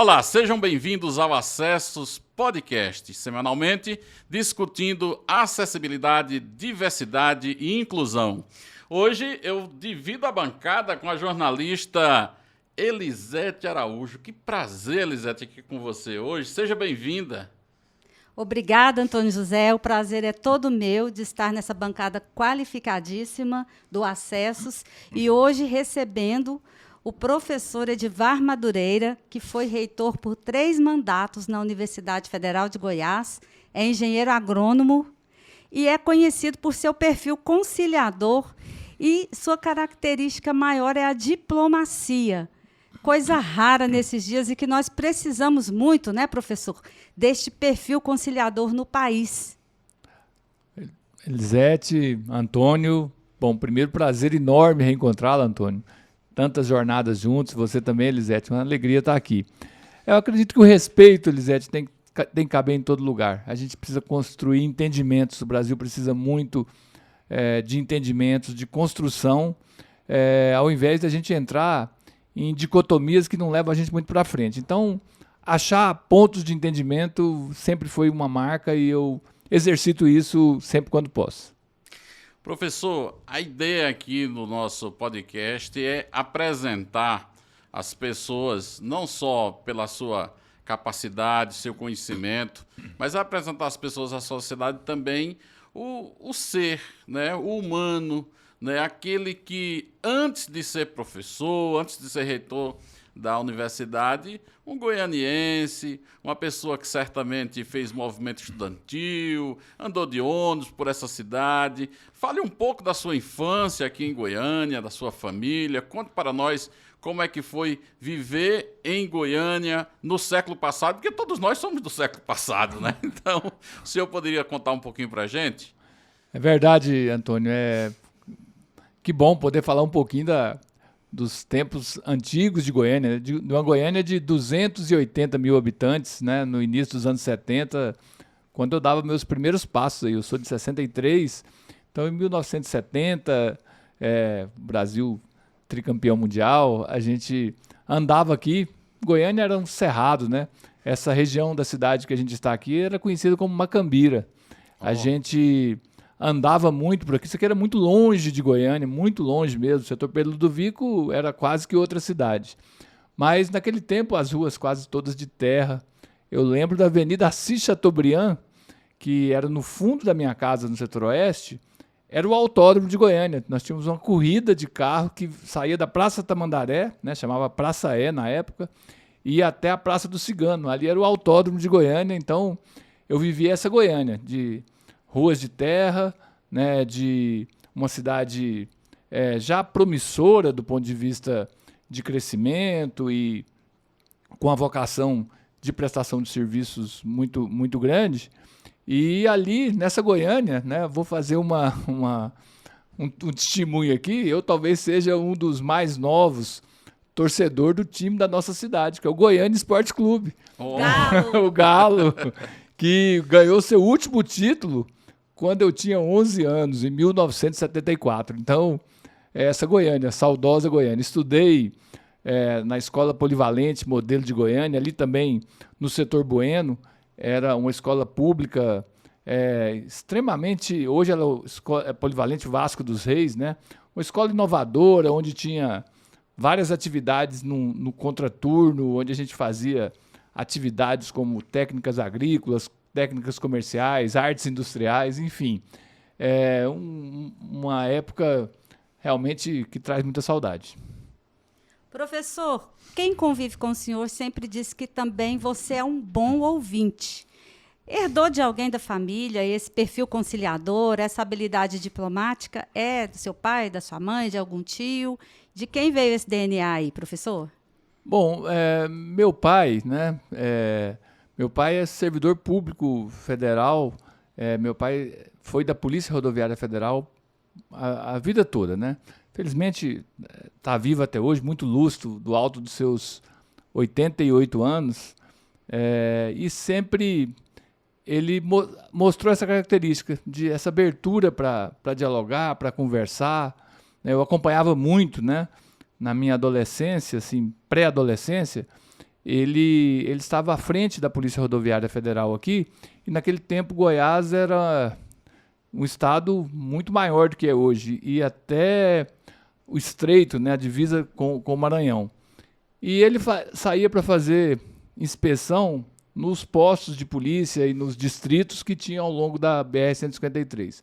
Olá, sejam bem-vindos ao Acessos Podcast, semanalmente discutindo acessibilidade, diversidade e inclusão. Hoje eu divido a bancada com a jornalista Elisete Araújo. Que prazer, Elisete, aqui com você hoje. Seja bem-vinda. Obrigada, Antônio José. O prazer é todo meu de estar nessa bancada qualificadíssima do Acessos e hoje recebendo o professor Edivar Madureira, que foi reitor por 3 mandatos na Universidade Federal de Goiás, é engenheiro agrônomo e é conhecido por seu perfil conciliador e sua característica maior é a diplomacia. Coisa rara nesses dias e que nós precisamos muito, né, professor, deste perfil conciliador no país. Elisete, Antônio, bom, primeiro prazer enorme reencontrá-lo, Antônio. Tantas jornadas juntos, você também, Elisete, uma alegria estar aqui. Eu acredito que o respeito, Elisete, tem que caber em todo lugar. A gente precisa construir entendimentos, o Brasil precisa muito de entendimentos, de construção, ao invés de a gente entrar em dicotomias que não levam a gente muito para frente. Então, achar pontos de entendimento sempre foi uma marca e eu exercito isso sempre quando posso. Professor, a ideia aqui no nosso podcast é apresentar as pessoas, não só pela sua capacidade, seu conhecimento, mas apresentar as pessoas à sociedade também o ser, né, o humano, né, aquele que, antes de ser professor, antes de ser reitor da universidade, um goianiense, uma pessoa que certamente fez movimento estudantil, andou de ônibus por essa cidade. Fale um pouco da sua infância aqui em Goiânia, da sua família. Conte para nós como é que foi viver em Goiânia no século passado, porque todos nós somos do século passado, né? Então, o senhor poderia contar um pouquinho para a gente? É verdade, Antônio. Que bom poder falar um pouquinho dos tempos antigos de Goiânia, de uma Goiânia de 280 mil habitantes, né, no início dos anos 70, quando eu dava meus primeiros passos. Eu sou de 63, então em 1970, Brasil tricampeão mundial, a gente andava aqui. Goiânia era um cerrado, né? Essa região da cidade que a gente está aqui era conhecida como Macambira. A gente andava muito por aqui, isso aqui era muito longe de Goiânia, muito longe mesmo. O setor Pedro Ludovico era quase que outra cidade. Mas naquele tempo as ruas quase todas de terra. Eu lembro da Avenida Assis Chateaubriand, que era no fundo da minha casa, no setor oeste, era o autódromo de Goiânia. Nós tínhamos uma corrida de carro que saía da Praça Tamandaré, né, chamava Praça E na época, e ia até a Praça do Cigano. Ali era o autódromo de Goiânia, então eu vivia essa Goiânia, de ruas de terra, né, de uma cidade já promissora do ponto de vista de crescimento e com a vocação de prestação de serviços muito, muito grande. E ali, nessa Goiânia, né, vou fazer um testemunho aqui, eu talvez seja um dos mais novos torcedor do time da nossa cidade, que é o Goiânia Esporte Clube. Oh. O Galo, que ganhou seu último título quando eu tinha 11 anos, em 1974. Então, essa Goiânia, saudosa Goiânia. Estudei na Escola Polivalente, modelo de Goiânia, ali também no setor Bueno. Era uma escola pública extremamente... Hoje ela é Polivalente Vasco dos Reis, né? Uma escola inovadora, onde tinha várias atividades no contraturno, onde a gente fazia atividades como técnicas agrícolas, técnicas comerciais, artes industriais, enfim. Uma época realmente que traz muita saudade. Professor, quem convive com o senhor sempre diz que também você é um bom ouvinte. Herdou de alguém da família esse perfil conciliador, essa habilidade diplomática? É do seu pai, da sua mãe, de algum tio? De quem veio esse DNA aí, professor? Bom, meu pai, né? Meu pai é servidor público federal. Meu pai foi da Polícia Rodoviária Federal a vida toda, né? Felizmente está vivo até hoje, muito lúcido, do alto dos seus 88 anos, e sempre ele mostrou essa característica, essa abertura para dialogar, para conversar. Eu acompanhava muito, né, na minha adolescência, assim, pré-adolescência, ele estava à frente da Polícia Rodoviária Federal aqui, e naquele tempo Goiás era um estado muito maior do que é hoje, e até o estreito, né, a divisa com o Maranhão. E ele saía para fazer inspeção nos postos de polícia e nos distritos que tinham ao longo da BR-153.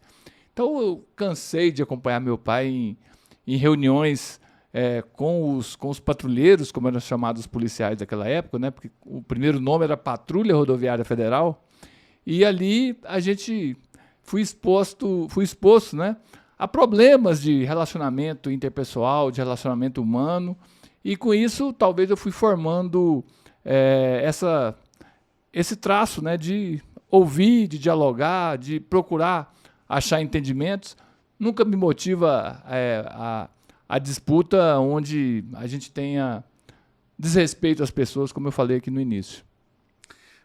Então eu cansei de acompanhar meu pai em reuniões com os patrulheiros, como eram chamados os policiais daquela época, né, porque o primeiro nome era Patrulha Rodoviária Federal, e ali a gente fui exposto, né, a problemas de relacionamento interpessoal, de relacionamento humano, e com isso talvez eu fui formando esse traço, né, de ouvir, de dialogar, de procurar achar entendimentos. Nunca me motiva a disputa onde a gente tenha desrespeito às pessoas, como eu falei aqui no início.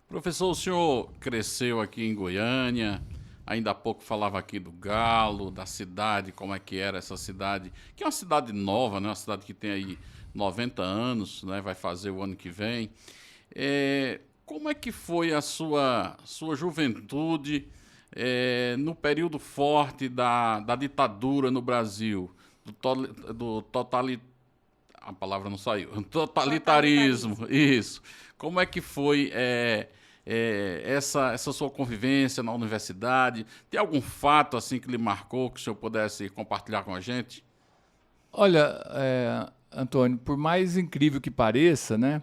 Professor, o senhor cresceu aqui em Goiânia, ainda há pouco falava aqui do Galo, da cidade, como é que era essa cidade, que é uma cidade nova, né? Uma cidade que tem aí 90 anos, né? Vai fazer o ano que vem. Como é que foi a sua juventude no período forte da ditadura no Brasil, a palavra não saiu, totalitarismo, isso. Como é que foi essa sua convivência na universidade? Tem algum fato assim que lhe marcou que o senhor pudesse compartilhar com a gente? Olha, Antônio, por mais incrível que pareça, né,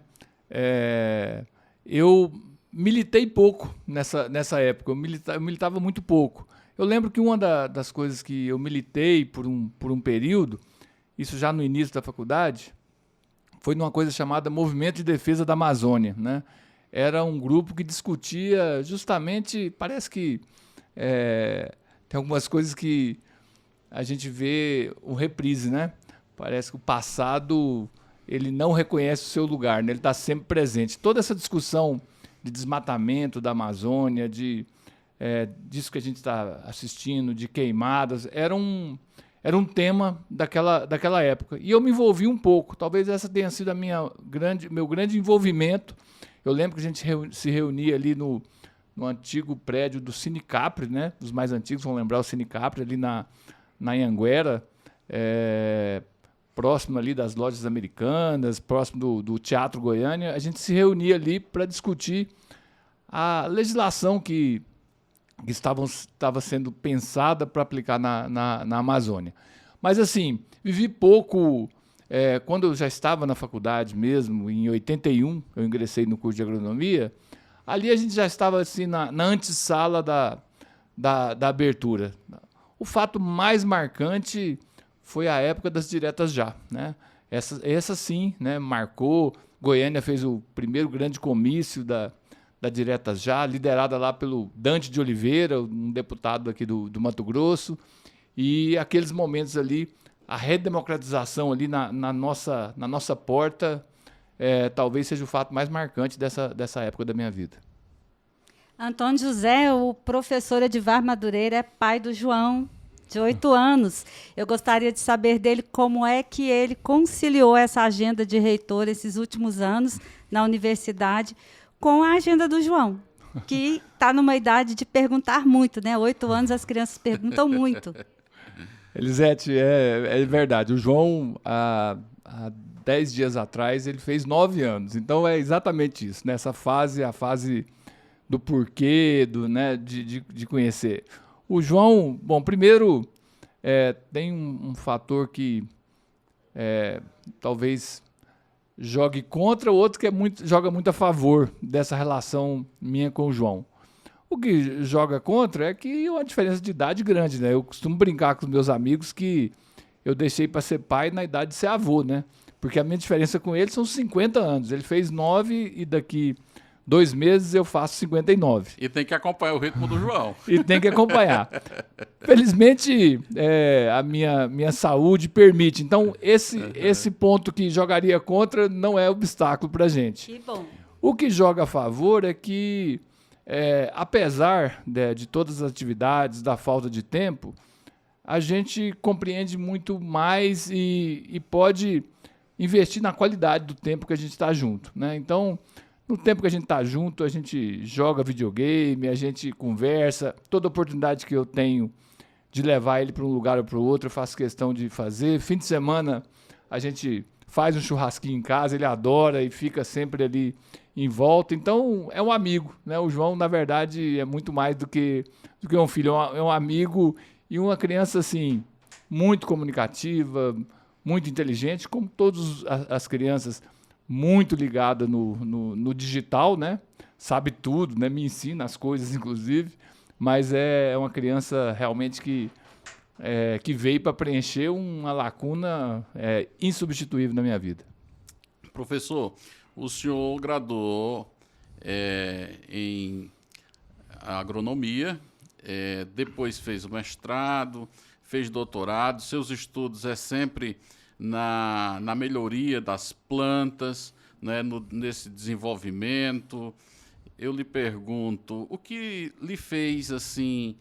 eu militei pouco nessa época, eu militava muito pouco. Eu lembro que uma das coisas que eu militei por um período, isso já no início da faculdade, foi numa coisa chamada Movimento de Defesa da Amazônia, né? Era um grupo que discutia justamente, parece que tem algumas coisas que a gente vê um reprise, né? Parece que o passado ele não reconhece o seu lugar, né? Ele está sempre presente. Toda essa discussão de desmatamento da Amazônia, disso que a gente está assistindo, de queimadas, era um tema daquela época. E eu me envolvi um pouco. Talvez essa tenha sido meu grande envolvimento. Eu lembro que a gente se reunia ali no antigo prédio do Cine Capri, né? Os mais antigos vão lembrar o Cine Capri, ali na Anhanguera, próximo ali das lojas americanas, próximo do Teatro Goiânia. A gente se reunia ali para discutir a legislação que estava sendo pensada para aplicar na Amazônia. Mas, assim, vivi pouco. Quando eu já estava na faculdade mesmo, em 81, eu ingressei no curso de agronomia, ali a gente já estava assim, na antessala da abertura. O fato mais marcante foi a época das diretas já, né? Essa sim, né, marcou. Goiânia fez o primeiro grande comício da Diretas Já, liderada lá pelo Dante de Oliveira, um deputado aqui do Mato Grosso, e aqueles momentos ali, a redemocratização ali na nossa porta, talvez seja o fato mais marcante dessa época da minha vida. Antônio José, o professor Edivar Madureira é pai do João, de 8 anos. Eu gostaria de saber dele como é que ele conciliou essa agenda de reitor esses últimos anos na universidade com a agenda do João, que está numa idade de perguntar muito, né? 8 anos as crianças perguntam muito. Elisete, é verdade. O João, há 10 dias atrás, ele fez 9 anos. Então é exatamente isso, né? Essa fase, a fase do porquê, né? de conhecer. O João, bom, primeiro tem um fator que talvez jogue contra, o outro que joga muito a favor dessa relação minha com o João. O que joga contra é que é uma diferença de idade grande, né? Eu costumo brincar com os meus amigos que eu deixei para ser pai na idade de ser avô, né? Porque a minha diferença com ele são 50 anos. Ele fez 9 e daqui 2 meses eu faço 59. E tem que acompanhar o ritmo do João. E tem que acompanhar. Felizmente, a minha saúde permite. Então, esse ponto que jogaria contra não é obstáculo para a gente. Que bom. O que joga a favor é que, apesar de todas as atividades, da falta de tempo, a gente compreende muito mais e pode investir na qualidade do tempo que a gente está junto, né? Então, no tempo que a gente está junto, a gente joga videogame, a gente conversa. Toda oportunidade que eu tenho de levar ele para um lugar ou para o outro, eu faço questão de fazer. Fim de semana, a gente faz um churrasquinho em casa, ele adora e fica sempre ali em volta. Então, é um amigo, né? O João, na verdade, é muito mais do que um filho. É um amigo e uma criança, assim, muito comunicativa, muito inteligente, como todas as crianças, muito ligada no digital, né? Sabe tudo, né? Me ensina as coisas, inclusive, mas é uma criança realmente que veio para preencher uma lacuna insubstituível na minha vida. Professor, o senhor graduou em agronomia, depois fez o mestrado, fez doutorado, seus estudos sempre na melhoria das plantas, né, nesse desenvolvimento. Eu lhe pergunto, o que lhe fez assim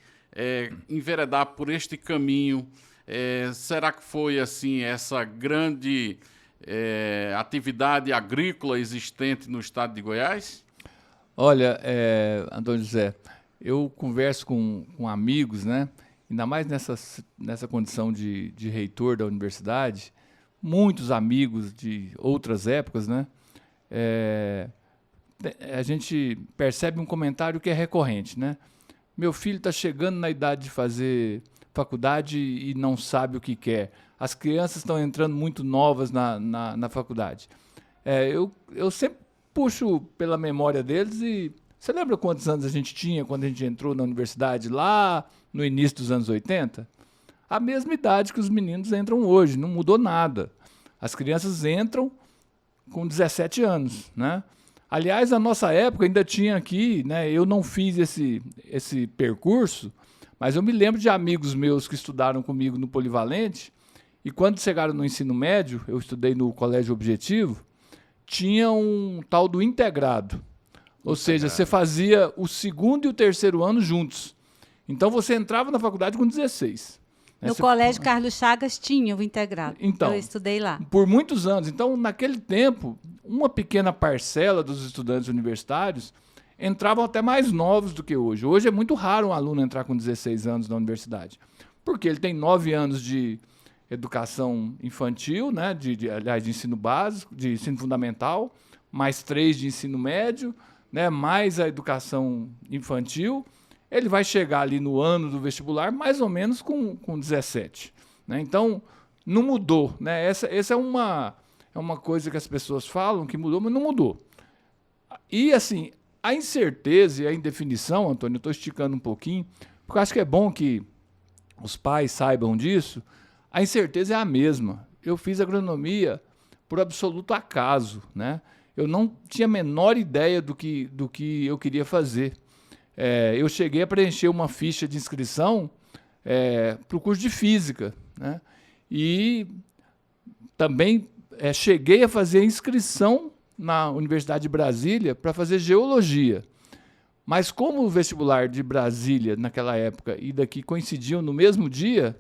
enveredar por este caminho? Será que foi assim essa grande atividade agrícola existente no estado de Goiás? Olha, Antônio José, eu converso com amigos, né? Ainda mais nessa condição de reitor da universidade, muitos amigos de outras épocas, né? A gente percebe um comentário que é recorrente, né? Meu filho está chegando na idade de fazer faculdade e não sabe o que quer. As crianças estão entrando muito novas na faculdade. Eu sempre puxo pela memória deles e... Você lembra quantos anos a gente tinha quando a gente entrou na universidade lá no início dos anos 80? A mesma idade que os meninos entram hoje, não mudou nada. As crianças entram com 17 anos, né? Aliás, na nossa época ainda tinha aqui, né? Eu não fiz esse percurso, mas eu me lembro de amigos meus que estudaram comigo no Polivalente e quando chegaram no ensino médio, eu estudei no Colégio Objetivo, tinha um tal do integrado. Ou seja, você fazia o segundo e o terceiro ano juntos. Então, você entrava na faculdade com 16. No Colégio Carlos Chagas tinha o integrado. Então, eu estudei lá. Por muitos anos. Então, naquele tempo, uma pequena parcela dos estudantes universitários entravam até mais novos do que hoje. Hoje é muito raro um aluno entrar com 16 anos na universidade. Porque ele tem 9 anos de educação infantil, né? Aliás, de ensino básico, de ensino fundamental, mais 3 de ensino médio, né, mais a educação infantil, ele vai chegar ali no ano do vestibular mais ou menos com 17. Né? Então, não mudou. Né? Essa é uma coisa que as pessoas falam que mudou, mas não mudou. E, assim, a incerteza e a indefinição, Antônio, eu estou esticando um pouquinho, porque eu acho que é bom que os pais saibam disso, a incerteza é a mesma. Eu fiz agronomia por absoluto acaso, né? Eu não tinha a menor ideia do que eu queria fazer. Eu cheguei a preencher uma ficha de inscrição para o curso de Física, né? E também cheguei a fazer a inscrição na Universidade de Brasília para fazer Geologia. Mas como o vestibular de Brasília, naquela época, e daqui coincidiam no mesmo dia,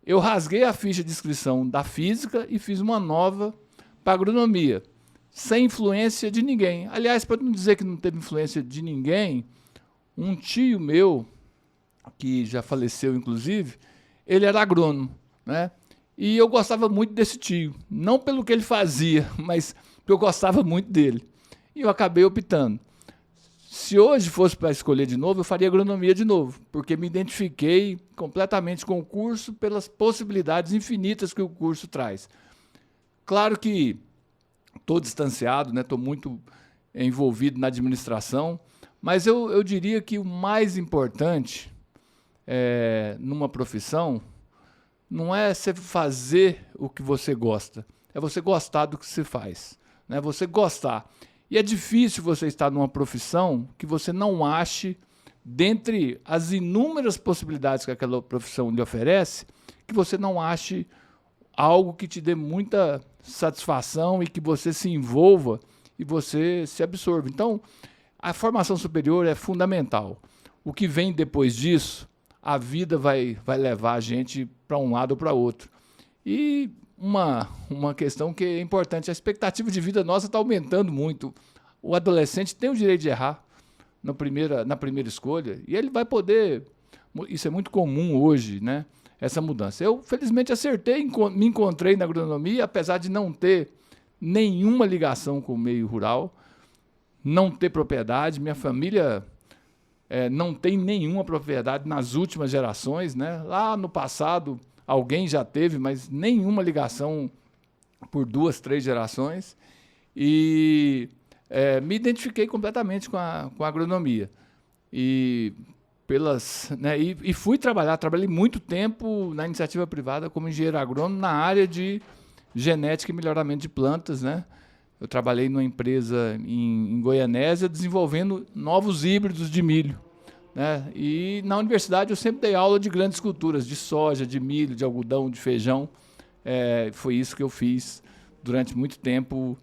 eu rasguei a ficha de inscrição da Física e fiz uma nova para Agronomia, sem influência de ninguém. Aliás, para não dizer que não teve influência de ninguém, um tio meu, que já faleceu inclusive, ele era agrônomo, né? E eu gostava muito desse tio, não pelo que ele fazia, mas porque eu gostava muito dele. E eu acabei optando. Se hoje fosse para escolher de novo, eu faria agronomia de novo, porque me identifiquei completamente com o curso pelas possibilidades infinitas que o curso traz. Claro que estou distanciado, né? Estou muito envolvido na administração, mas eu diria que o mais importante numa profissão não é você fazer o que você gosta, é você gostar do que você faz, né? Você gostar. E é difícil você estar numa profissão que você não ache, dentre as inúmeras possibilidades que aquela profissão lhe oferece, que você não ache algo que te dê muita satisfação e que você se envolva e você se absorva. Então, a formação superior é fundamental. O que vem depois disso, a vida vai levar a gente para um lado ou para outro. E uma questão que é importante. A expectativa de vida nossa está aumentando muito. O adolescente tem o direito de errar na primeira escolha e ele vai poder... Isso é muito comum hoje, né? Essa mudança. Eu, felizmente, acertei, me encontrei na agronomia, apesar de não ter nenhuma ligação com o meio rural, não ter propriedade. Minha família não tem nenhuma propriedade nas últimas gerações, né? Lá no passado, alguém já teve, mas nenhuma ligação por 2, 3 gerações. E me identifiquei completamente com a agronomia. E fui trabalhei muito tempo na iniciativa privada como engenheiro agrônomo na área de genética e melhoramento de plantas, né? Eu trabalhei numa empresa em Goianésia desenvolvendo novos híbridos de milho, né? E na universidade eu sempre dei aula de grandes culturas, de soja, de milho, de algodão, de feijão. Foi isso que eu fiz durante muito tempo.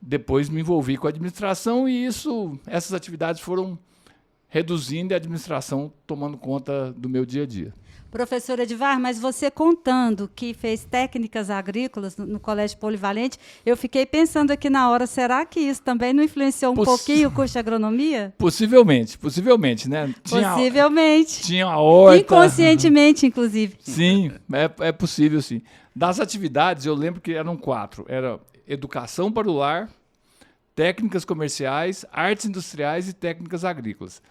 Depois me envolvi com a administração e essas atividades foram reduzindo e a administração tomando conta do meu dia a dia. Professor Edivar, mas você contando que fez técnicas agrícolas no Colégio Polivalente, eu fiquei pensando aqui na hora, será que isso também não influenciou um pouquinho o curso de agronomia? Possivelmente, né? Possivelmente. Tinha a horta. Inconscientemente, inclusive. Sim, é possível, sim. Das atividades, eu lembro que eram 4. Era educação para o lar, técnicas comerciais, artes industriais e técnicas agrícolas.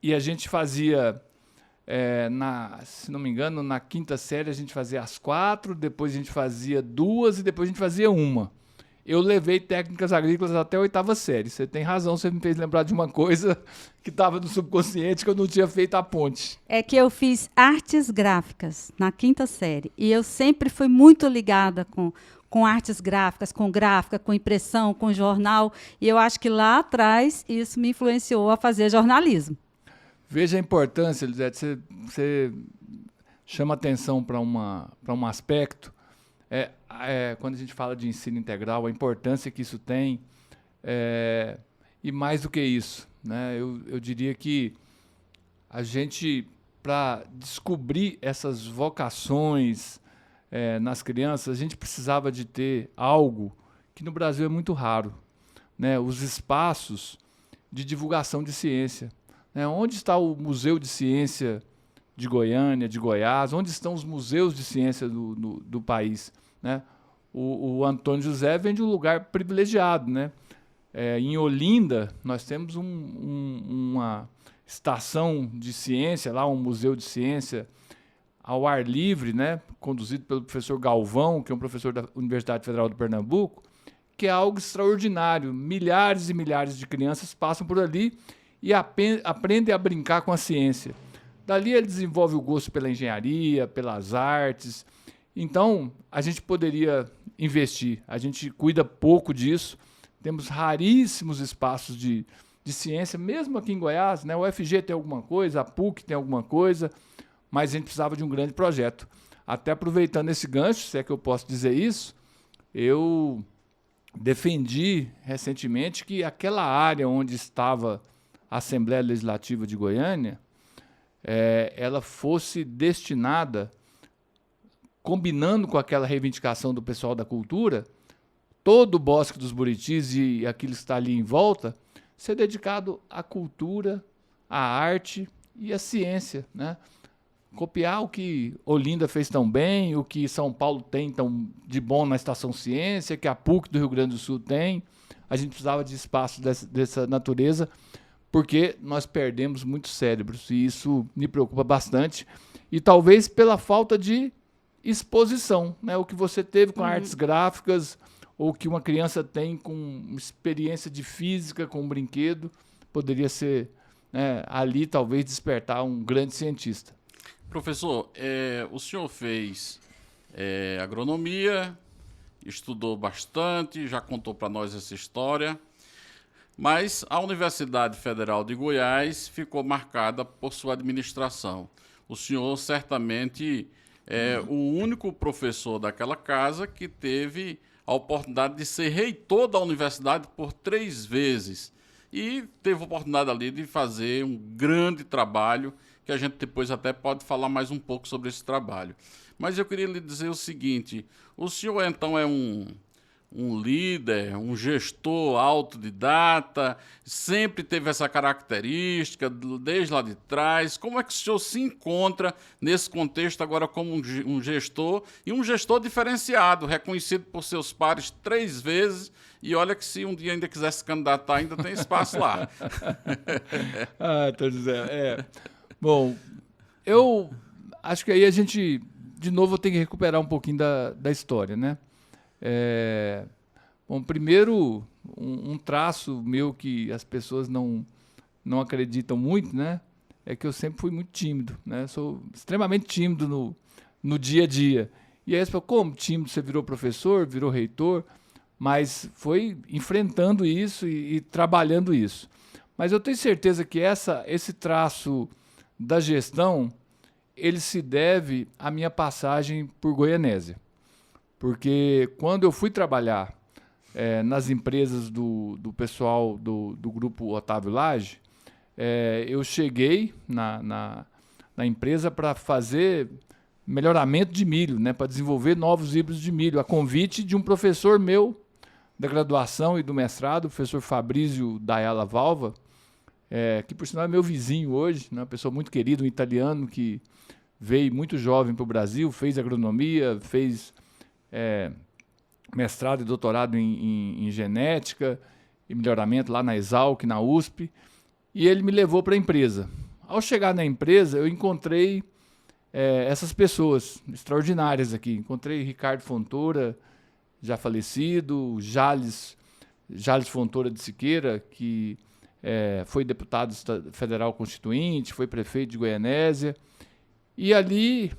E a gente fazia, se não me engano, na 5ª série a gente fazia as 4, depois a gente fazia 2 e depois a gente fazia 1. Eu levei técnicas agrícolas até a 8ª série. Você tem razão, você me fez lembrar de uma coisa que estava no subconsciente que eu não tinha feito a ponte. É que eu fiz artes gráficas na 5ª série e eu sempre fui muito ligada com artes gráficas, com gráfica, com impressão, com jornal. E eu acho que lá atrás isso me influenciou a fazer jornalismo. Veja a importância, Elisete, você chama atenção para um aspecto. Quando a gente fala de ensino integral, a importância que isso tem, e mais do que isso, né? Eu diria que a gente, para descobrir essas vocações nas crianças, a gente precisava de ter algo que no Brasil é muito raro, né? Os espaços de divulgação de ciência. Onde está o Museu de Ciência de Goiânia, de Goiás? Onde estão os museus de ciência do país? Né? O Antônio José vem de um lugar privilegiado, né? Em Olinda, nós temos uma estação de ciência, lá um museu de ciência ao ar livre, né? Conduzido pelo professor Galvão, que é um professor da Universidade Federal do Pernambuco, que é algo extraordinário. Milhares e milhares de crianças passam por ali e aprende a brincar com a ciência. Dali ele desenvolve o gosto pela engenharia, pelas artes. Então, a gente poderia investir. A gente cuida pouco disso. Temos raríssimos espaços de ciência, mesmo aqui em Goiás, né? O UFG tem alguma coisa, a PUC tem alguma coisa, mas a gente precisava de um grande projeto. Até aproveitando esse gancho, se é que eu posso dizer isso, eu defendi recentemente que aquela área onde estava a Assembleia Legislativa de Goiânia, ela fosse destinada, combinando com aquela reivindicação do pessoal da cultura, todo o Bosque dos Buritis e aquilo que está ali em volta, ser dedicado à cultura, à arte e à ciência, né? Copiar o que Olinda fez tão bem, o que São Paulo tem tão de bom na Estação Ciência, que a PUC do Rio Grande do Sul tem. A gente precisava de espaço dessa natureza, porque nós perdemos muitos cérebros, e isso me preocupa bastante. E talvez pela falta de exposição, né? O que você teve com artes gráficas, ou que uma criança tem com experiência de física, com um brinquedo, poderia ser, né, ali talvez despertar um grande cientista. Professor, o senhor fez agronomia, estudou bastante, já contou para nós essa história, mas a Universidade Federal de Goiás ficou marcada por sua administração. O senhor certamente é o único professor daquela casa que teve a oportunidade de ser reitor da universidade por 3 vezes e teve a oportunidade ali de fazer um grande trabalho, que que a gente depois até pode falar mais um pouco sobre esse trabalho. Mas eu queria lhe dizer o seguinte, o senhor então é um líder, um gestor autodidata, sempre teve essa característica, desde lá de trás. Como é que o senhor se encontra nesse contexto agora como um gestor, e um gestor diferenciado, reconhecido por seus pares 3 vezes, e olha que se um dia ainda quiser se candidatar, ainda tem espaço lá. Então, José, bom, eu acho que aí a gente, de novo, tem que recuperar um pouquinho da história, né? Bom, primeiro, um traço meu que as pessoas não acreditam muito, né? É que eu sempre fui muito tímido, né? Sou extremamente tímido no dia a dia. E aí você fala, como tímido? Você virou professor, virou reitor, mas foi enfrentando isso e trabalhando isso. Mas eu tenho certeza que esse traço da gestão, ele se deve à minha passagem por Goianésia. Porque quando eu fui trabalhar nas empresas do pessoal do grupo Otávio Lage, eu cheguei na empresa para fazer melhoramento de milho, né, para desenvolver novos híbridos de milho, a convite de um professor meu da graduação e do mestrado, o professor Fabrício Dayala Valva, que por sinal é meu vizinho hoje, né, uma pessoa muito querida, um italiano que veio muito jovem para o Brasil, fez agronomia, fez mestrado e doutorado em genética e melhoramento lá na Exalc, na USP, e ele me levou para a empresa. Ao chegar na empresa, eu encontrei essas pessoas extraordinárias aqui. Encontrei Ricardo Fontoura, já falecido, Jales Fontoura de Siqueira, que foi deputado federal constituinte, foi prefeito de Goianésia. E ali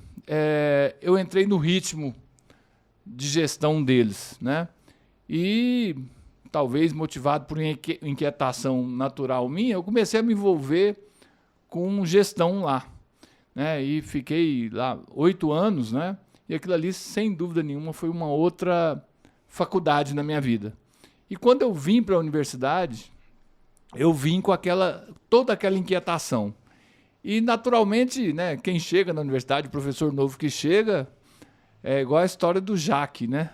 eu entrei no ritmo de gestão deles, né? E talvez motivado por inquietação natural minha, eu comecei a me envolver com gestão lá, né? E fiquei lá 8 anos, né? E aquilo ali, sem dúvida nenhuma, foi uma outra faculdade na minha vida. E quando eu vim para a universidade, eu vim com toda aquela inquietação. E, naturalmente, né, quem chega na universidade, o professor novo que chega, é igual a história do Jaque, né?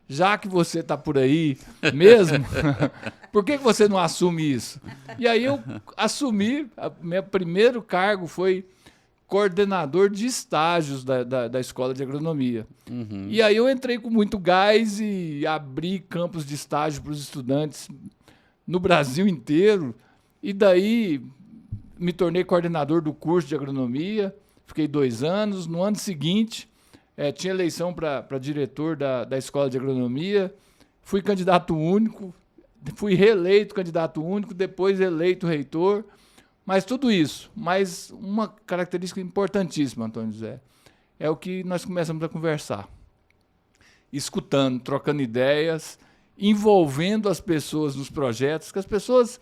Já que você está por aí mesmo, por que você não assume isso? E aí eu assumi, meu primeiro cargo foi coordenador de estágios da Escola de Agronomia. Uhum. E aí eu entrei com muito gás e abri campos de estágio para os estudantes no Brasil inteiro. E daí me tornei coordenador do curso de agronomia, fiquei 2 anos. No ano seguinte, tinha eleição para diretor da Escola de Agronomia, fui candidato único, fui reeleito candidato único, depois eleito reitor. Mas tudo isso, mas uma característica importantíssima, Antônio José, é o que nós começamos a conversar. Escutando, trocando ideias, envolvendo as pessoas nos projetos, que as pessoas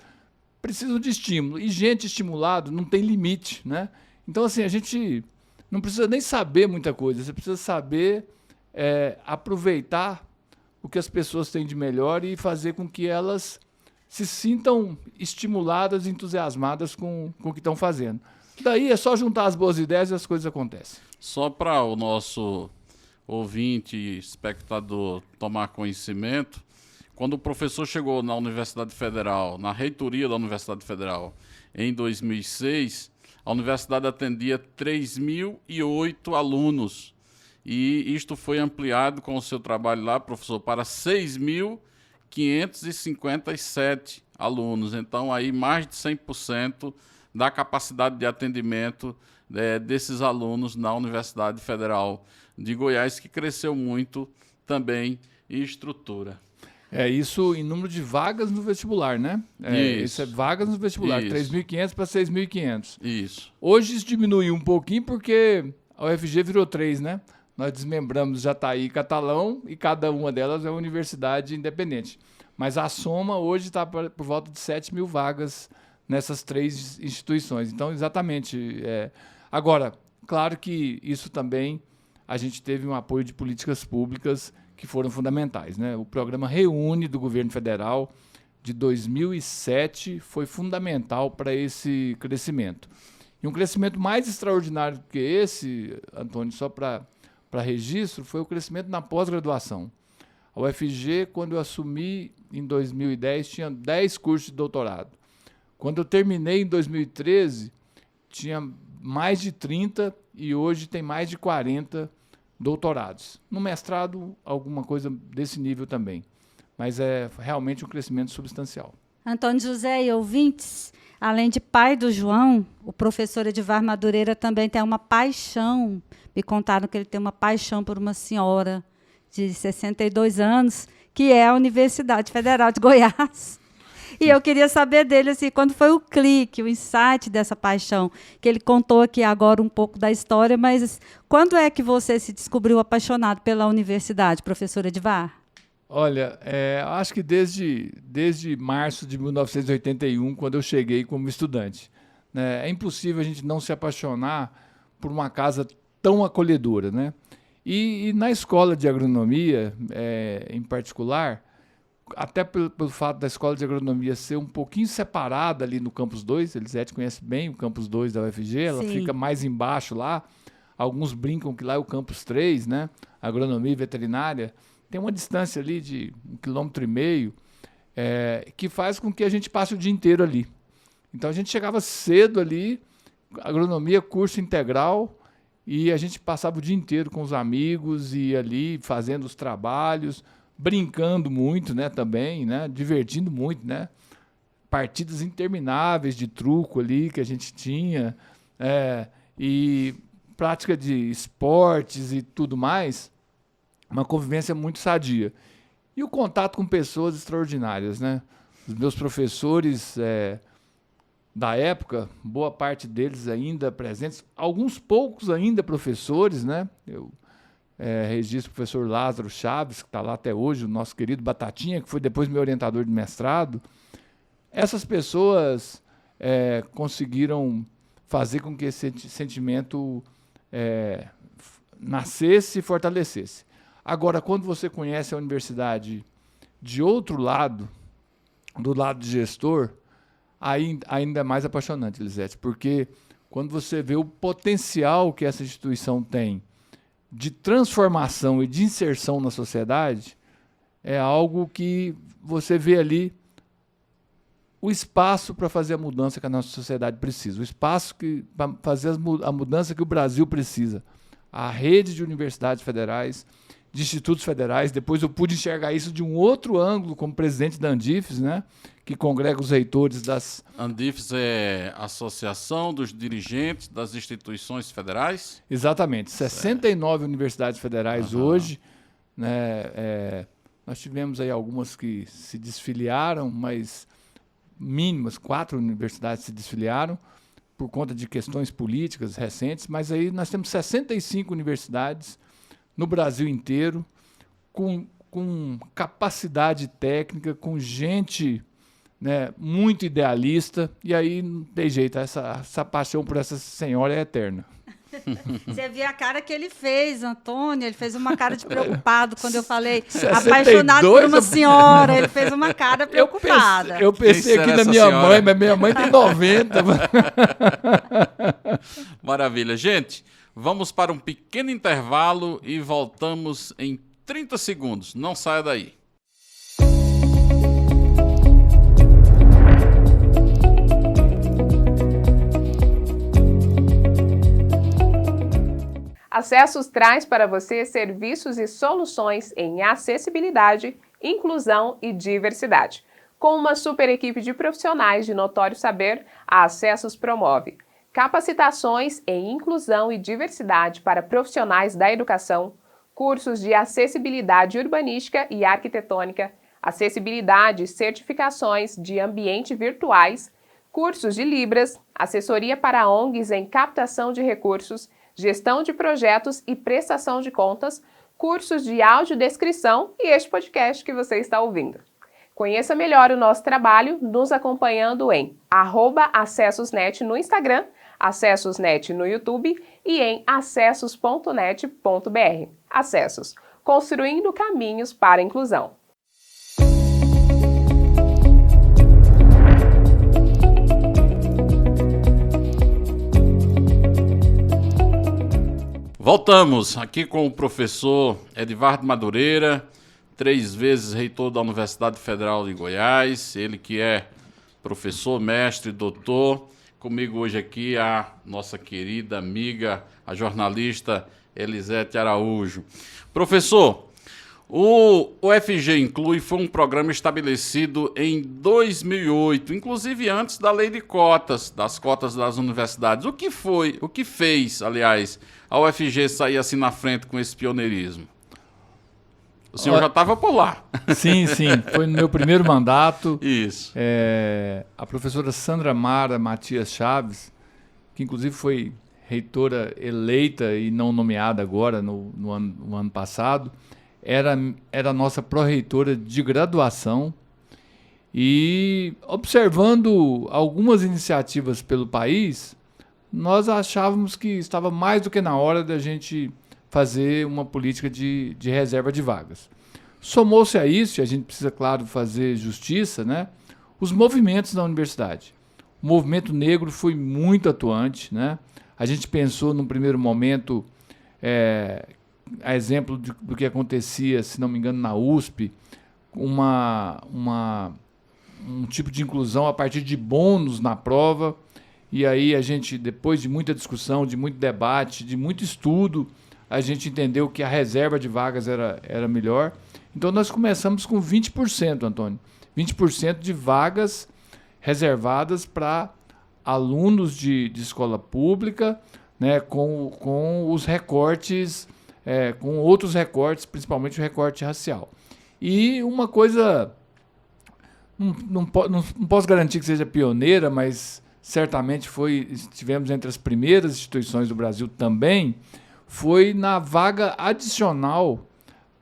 precisam de estímulo. E gente estimulada não tem limite, né? Então, assim, a gente não precisa nem saber muita coisa, você precisa saber aproveitar o que as pessoas têm de melhor e fazer com que elas se sintam estimuladas e entusiasmadas com o que estão fazendo. Daí é só juntar as boas ideias e as coisas acontecem. Só para o nosso ouvinte e espectador tomar conhecimento, quando o professor chegou na Universidade Federal, na reitoria da Universidade Federal, em 2006, a universidade atendia 3.008 alunos. E isto foi ampliado com o seu trabalho lá, professor, para 6.557 alunos. Então, aí mais de 100% da capacidade de atendimento desses alunos na Universidade Federal de Goiás, que cresceu muito também em estrutura. Isso em número de vagas no vestibular, né? Isso é vagas no vestibular, 3.500 para 6.500. Isso. Hoje isso diminuiu um pouquinho porque a UFG virou 3, né? Nós desmembramos Jataí e Catalão e cada uma delas é uma universidade independente. Mas a soma hoje está por volta de 7.000 vagas nessas 3 instituições. Então, exatamente. Agora, claro que isso também a gente teve um apoio de políticas públicas que foram fundamentais, né? O programa Reúne do governo federal de 2007 foi fundamental para esse crescimento. E um crescimento mais extraordinário que esse, Antônio, só para registro, foi o crescimento na pós-graduação. A UFG, quando eu assumi em 2010, tinha 10 cursos de doutorado. Quando eu terminei em 2013, tinha mais de 30 e hoje tem mais de 40 doutorados. No mestrado, alguma coisa desse nível também. Mas é realmente um crescimento substancial. Antônio José e ouvintes, além de pai do João, o professor Edivar Madureira também tem uma paixão. Me contaram que ele tem uma paixão por uma senhora de 62 anos, que é a Universidade Federal de Goiás. E eu queria saber dele, assim, quando foi o clique, o insight dessa paixão, que ele contou aqui agora um pouco da história, mas quando é que você se descobriu apaixonado pela universidade, professor Edivar? Olha, acho que desde março de 1981, quando eu cheguei como estudante. Né? É impossível a gente não se apaixonar por uma casa tão acolhedora, né? E na escola de agronomia, em particular, até pelo fato da escola de agronomia ser um pouquinho separada ali no Campus 2, a Elisete conhece bem o Campus 2 da UFG, ela Sim. fica mais embaixo lá, alguns brincam que lá é o Campus 3, né? Agronomia e veterinária, tem uma distância ali de 1,5 km, que faz com que a gente passe o dia inteiro ali. Então a gente chegava cedo ali, agronomia, curso integral, e a gente passava o dia inteiro com os amigos e ali fazendo os trabalhos, brincando muito, né, também, né, divertindo muito, né, partidas intermináveis de truco ali que a gente tinha, e prática de esportes e tudo mais, uma convivência muito sadia. E o contato com pessoas extraordinárias, né, os meus professores da época, boa parte deles ainda presentes, alguns poucos ainda professores, né, eu registro o professor Lázaro Chaves, que está lá até hoje, o nosso querido Batatinha, que foi depois meu orientador de mestrado. Essas pessoas conseguiram fazer com que esse sentimento nascesse e fortalecesse. Agora, quando você conhece a universidade de outro lado, do lado de gestor, ainda é mais apaixonante, Elisete, porque quando você vê o potencial que essa instituição tem de transformação e de inserção na sociedade, é algo que você vê ali o espaço para fazer a mudança que a nossa sociedade precisa, o espaço para fazer a mudança que o Brasil precisa. A rede de universidades federais, de institutos federais, depois eu pude enxergar isso de um outro ângulo como presidente da Andifes, né, que congrega os reitores das... Andifes é a Associação dos Dirigentes das Instituições Federais? Exatamente, 69 universidades federais hoje, né, nós tivemos aí algumas que se desfiliaram, mas mínimas, 4 universidades se desfiliaram por conta de questões políticas recentes, mas aí nós temos 65 universidades no Brasil inteiro, com capacidade técnica, com gente, né, muito idealista, e aí não tem jeito, essa paixão por essa senhora é eterna. Você viu a cara que ele fez, Antônio, ele fez uma cara de preocupado quando eu falei 62, apaixonado por uma senhora, ele fez uma cara preocupada. Eu pensei aqui na minha mãe, mas minha mãe tem 90. Maravilha. Gente, vamos para um pequeno intervalo e voltamos em 30 segundos. Não saia daí. Acessos traz para você serviços e soluções em acessibilidade, inclusão e diversidade. Com uma super equipe de profissionais de notório saber, a Acessos promove capacitações em inclusão e diversidade para profissionais da educação, cursos de acessibilidade urbanística e arquitetônica, acessibilidade e certificações de ambiente virtuais, cursos de Libras, assessoria para ONGs em captação de recursos, gestão de projetos e prestação de contas, cursos de audiodescrição e este podcast que você está ouvindo. Conheça melhor o nosso trabalho nos acompanhando em @acessosnet no Instagram, acessosnet no YouTube e em acessos.net.br. Acessos, construindo caminhos para a inclusão. Voltamos aqui com o professor Edivardo Madureira, 3 vezes reitor da Universidade Federal de Goiás, ele que é professor, mestre, doutor. Comigo hoje aqui a nossa querida amiga, a jornalista Elisete Araújo. Professor, o UFG Inclui foi um programa estabelecido em 2008, inclusive antes da lei de cotas, das cotas das universidades. O que fez, aliás, a UFG sair assim na frente com esse pioneirismo? O senhor já estava por lá. Sim, foi no meu primeiro mandato. Isso. A professora Sandra Mara Matias Chaves, que inclusive foi reitora eleita e não nomeada agora, no ano passado, era a nossa pró-reitora de graduação, e observando algumas iniciativas pelo país, nós achávamos que estava mais do que na hora da gente fazer uma política de reserva de vagas. Somou-se a isso, e a gente precisa, claro, fazer justiça, né, os movimentos da universidade. O movimento negro foi muito atuante, né? A gente pensou, num primeiro momento, a exemplo do que acontecia, se não me engano, na USP, um tipo de inclusão a partir de bônus na prova, e aí a gente, depois de muita discussão, de muito debate, de muito estudo, a gente entendeu que a reserva de vagas era melhor. Então nós começamos com 20%, Antônio. 20% de vagas reservadas para alunos de escola pública, né, com os recortes, com outros recortes, principalmente o recorte racial. E uma coisa, não posso garantir que seja pioneira, mas certamente estivemos entre as primeiras instituições do Brasil também, foi na vaga adicional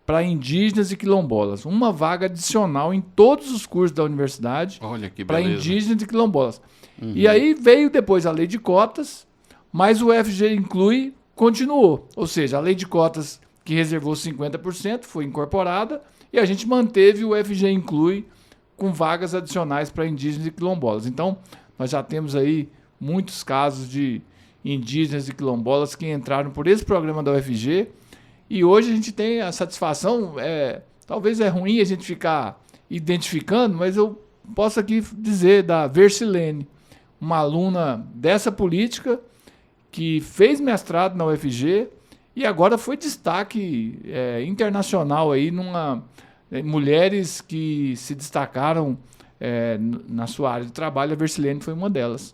para indígenas e quilombolas. Uma vaga adicional em todos os cursos da universidade para indígenas e quilombolas. Uhum. E aí veio depois a lei de cotas, mas o UFG Inclui continuou. Ou seja, a lei de cotas que reservou 50% foi incorporada e a gente manteve o UFG Inclui com vagas adicionais para indígenas e quilombolas. Então, nós já temos aí muitos casos de indígenas e quilombolas que entraram por esse programa da UFG, e hoje a gente tem a satisfação, talvez é ruim a gente ficar identificando, mas eu posso aqui dizer da Versilene, uma aluna dessa política que fez mestrado na UFG e agora foi destaque internacional aí mulheres que se destacaram na sua área de trabalho. A Versilene foi uma delas.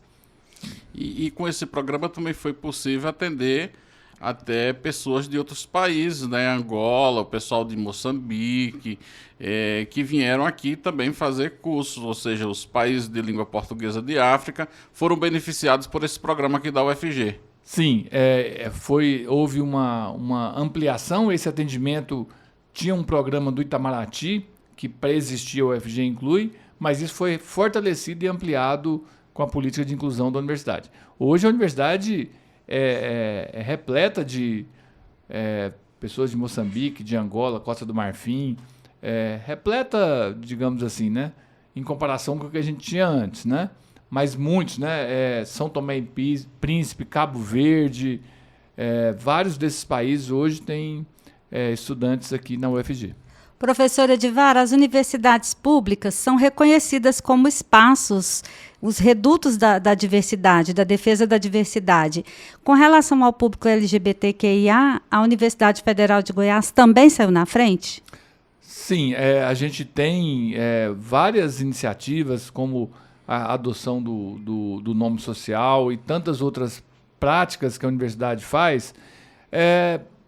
E com esse programa também foi possível atender até pessoas de outros países, né? Angola, o pessoal de Moçambique, que vieram aqui também fazer cursos, ou seja, os países de língua portuguesa de África foram beneficiados por esse programa aqui da UFG. Sim, houve uma ampliação. Esse atendimento tinha um programa do Itamaraty, que pré-existia o UFG Inclui, mas isso foi fortalecido e ampliado com a política de inclusão da universidade. Hoje a universidade é repleta de pessoas de Moçambique, de Angola, Costa do Marfim, repleta, digamos assim, né, em comparação com o que a gente tinha antes, né? Mas muitos, né, São Tomé e Príncipe, Cabo Verde, vários desses países hoje têm estudantes aqui na UFG. Professor Edivar, as universidades públicas são reconhecidas como espaços, os redutos da diversidade, da defesa da diversidade. Com relação ao público LGBTQIA, a Universidade Federal de Goiás também saiu na frente? Sim, a gente tem várias iniciativas, como a adoção do nome social e tantas outras práticas que a universidade faz,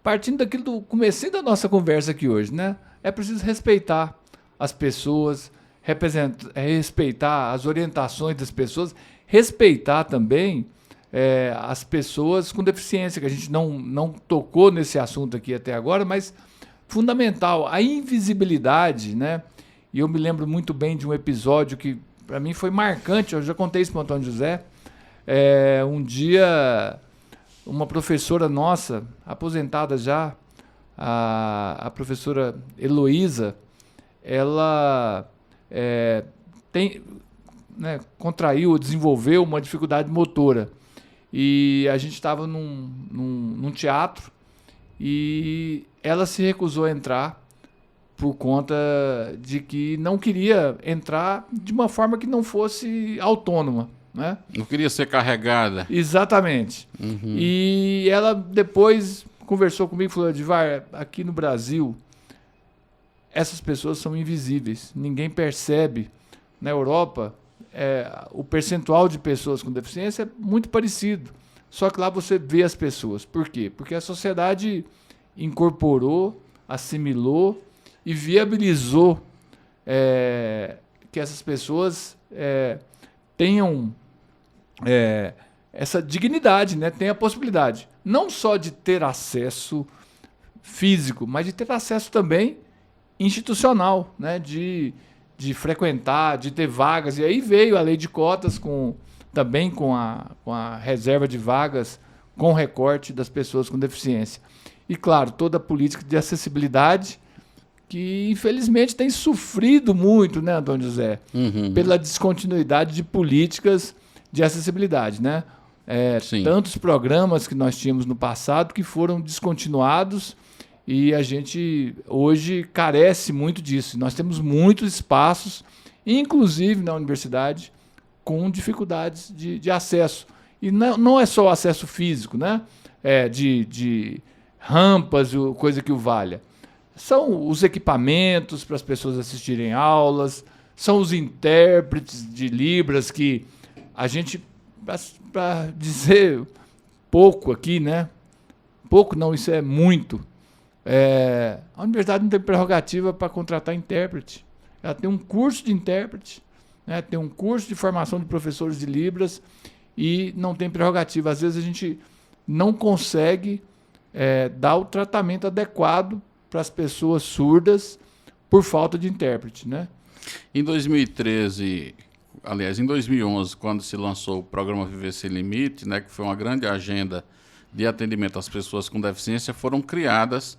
partindo daquilo do comecinho da nossa conversa aqui hoje, né? É preciso respeitar as pessoas, respeitar as orientações das pessoas, respeitar também as pessoas com deficiência, que a gente não tocou nesse assunto aqui até agora, mas fundamental, a invisibilidade, né? E eu me lembro muito bem de um episódio que para mim foi marcante, eu já contei isso para o Antônio José. Um dia, uma professora nossa, aposentada já, a professora Heloísa, ela desenvolveu uma dificuldade motora. E a gente estava num teatro e ela se recusou a entrar por conta de que não queria entrar de uma forma que não fosse autônoma, né? Não queria ser carregada. Exatamente. E ela depois conversou comigo e falou: Edivar, aqui no Brasil, essas pessoas são invisíveis, ninguém percebe. Na Europa, o percentual de pessoas com deficiência é muito parecido, só que lá você vê as pessoas. Por quê? Porque a sociedade incorporou, assimilou e viabilizou que essas pessoas tenham essa dignidade, né? Tem a possibilidade não só de ter acesso físico, mas de ter acesso também institucional, né? De frequentar, de ter vagas. E aí veio a lei de cotas também com a reserva de vagas com recorte das pessoas com deficiência. E, claro, toda a política de acessibilidade que, infelizmente, tem sofrido muito, né, Antônio José? Pela descontinuidade de políticas de acessibilidade, né? Tantos programas que nós tínhamos no passado que foram descontinuados e a gente hoje carece muito disso. Nós temos muitos espaços, inclusive na universidade, com dificuldades de acesso. E não é só o acesso físico, né? De rampas, coisa que o valha. São os equipamentos para as pessoas assistirem aulas, são os intérpretes de Libras que a gente, para dizer pouco aqui, né? Pouco não, isso é muito. A universidade não tem prerrogativa para contratar intérprete. Ela tem um curso de intérprete, né? Tem um curso de formação de professores de Libras e não tem prerrogativa. Às vezes a gente não consegue dar o tratamento adequado para as pessoas surdas por falta de intérprete, né? Em 2013, aliás, em 2011, quando se lançou o programa Viver Sem Limite, né, que foi uma grande agenda de atendimento às pessoas com deficiência, foram criadas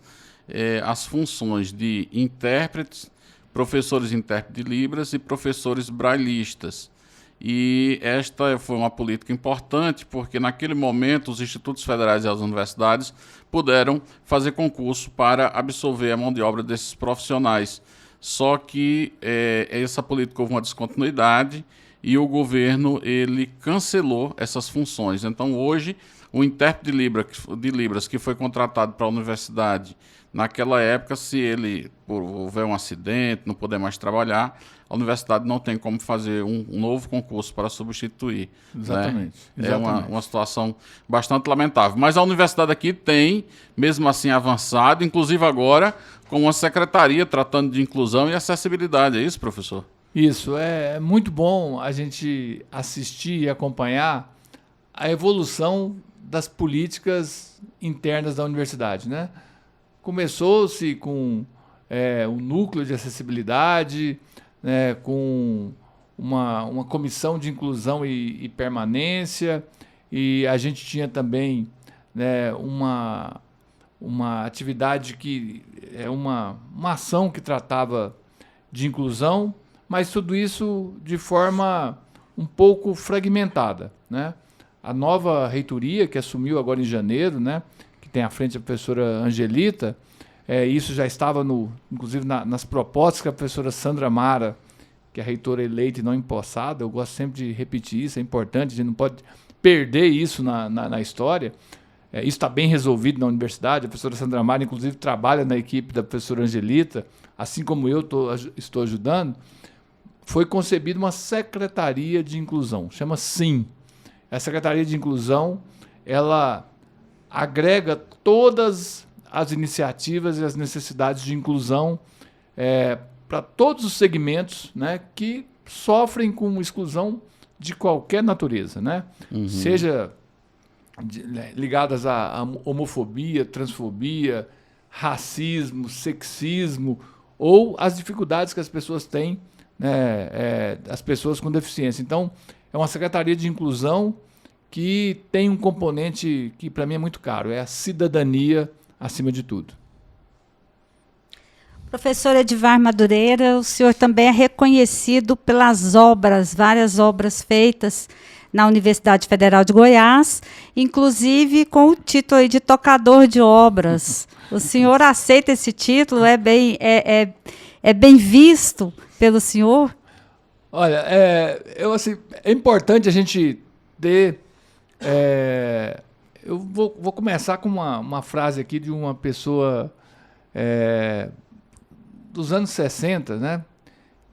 as funções de intérpretes, professores intérpretes de Libras e professores braillistas. E esta foi uma política importante porque, naquele momento, os institutos federais e as universidades puderam fazer concurso para absorver a mão de obra desses profissionais. Só que essa política houve uma descontinuidade e o governo ele cancelou essas funções. Então, hoje, o intérprete de Libras que foi contratado para a universidade, naquela época, se ele houver um acidente, não puder mais trabalhar, a universidade não tem como fazer um novo concurso para substituir. Exatamente. Né? Exatamente. É uma situação bastante lamentável. Mas a universidade aqui tem, mesmo assim, avançado, inclusive agora, com uma secretaria tratando de inclusão e acessibilidade. É isso, professor? Isso. É muito bom a gente assistir e acompanhar a evolução das políticas internas da universidade, né? Começou-se com o núcleo de acessibilidade, né, com uma comissão de inclusão e permanência, e a gente tinha também, né, uma atividade que uma ação que tratava de inclusão, mas tudo isso de forma um pouco fragmentada, né? A nova reitoria, que assumiu agora em janeiro, né, que tem à frente a professora Angelita, isso já estava, inclusive, nas propostas que a professora Sandra Mara, que é a reitora eleita e não empossada, eu gosto sempre de repetir isso, é importante, a gente não pode perder isso na história. Isso está bem resolvido na universidade, a professora Sandra Mara, inclusive, trabalha na equipe da professora Angelita, assim como eu estou ajudando. Foi concebida uma secretaria de inclusão, chama SIM. A Secretaria de Inclusão, ela agrega todas as iniciativas e as necessidades de inclusão para todos os segmentos, né, que sofrem com exclusão de qualquer natureza, né? Seja ligadas à homofobia, transfobia, racismo, sexismo, ou as dificuldades que as pessoas têm, né, as pessoas com deficiência. Então, é uma secretaria de inclusão que tem um componente que, para mim, é muito caro, é a cidadania acima de tudo. Professor Edivar Madureira, o senhor também é reconhecido pelas obras, várias obras feitas na Universidade Federal de Goiás, inclusive com o título aí de tocador de obras. O senhor aceita esse título? É bem visto pelo senhor? Olha, assim, é importante a gente ter... eu vou começar com uma frase aqui de uma pessoa dos anos 60, né?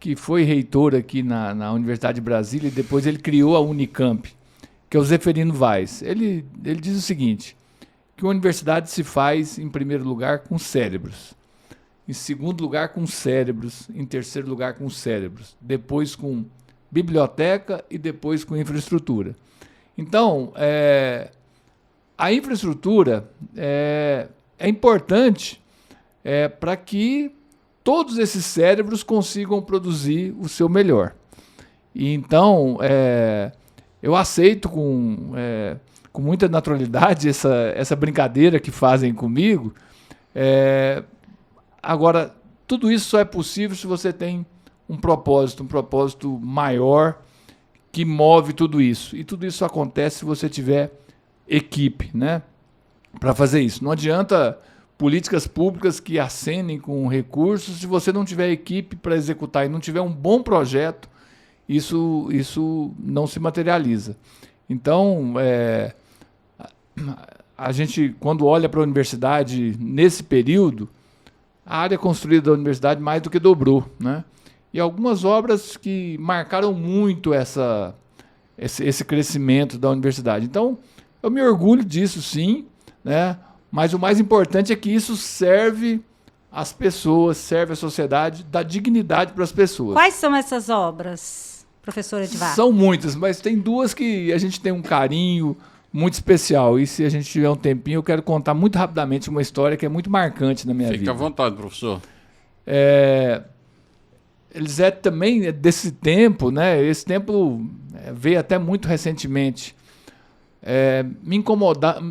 Que foi reitor aqui na Universidade de Brasília, e depois ele criou a Unicamp, que é o Zeferino Vaz. Ele diz o seguinte, que uma universidade se faz, em primeiro lugar, com cérebros, em segundo lugar, com cérebros, em terceiro lugar, com cérebros, depois com biblioteca e depois com infraestrutura. Então, a infraestrutura é importante para que todos esses cérebros consigam produzir o seu melhor. E então, eu aceito com muita naturalidade essa brincadeira que fazem comigo. Agora, tudo isso só é possível se você tem um propósito maior que move tudo isso. E tudo isso acontece se você tiver equipe, né, para fazer isso. Não adianta políticas públicas que acenem com recursos se você não tiver equipe para executar e não tiver um bom projeto, isso não se materializa. Então, a gente, quando olha para a universidade nesse período, a área construída da universidade mais do que dobrou, né? E algumas obras que marcaram muito esse crescimento da universidade. Então, eu me orgulho disso, sim, né? Mas o mais importante é que isso serve às pessoas, serve à sociedade, dá dignidade para as pessoas. Quais são essas obras, professor Edivar? São muitas, mas tem duas que a gente tem um carinho muito especial. E se a gente tiver um tempinho, eu quero contar muito rapidamente uma história que é muito marcante na minha vida. Fique à vontade, professor. Elisete também é desse tempo, né? Esse tempo veio até muito recentemente.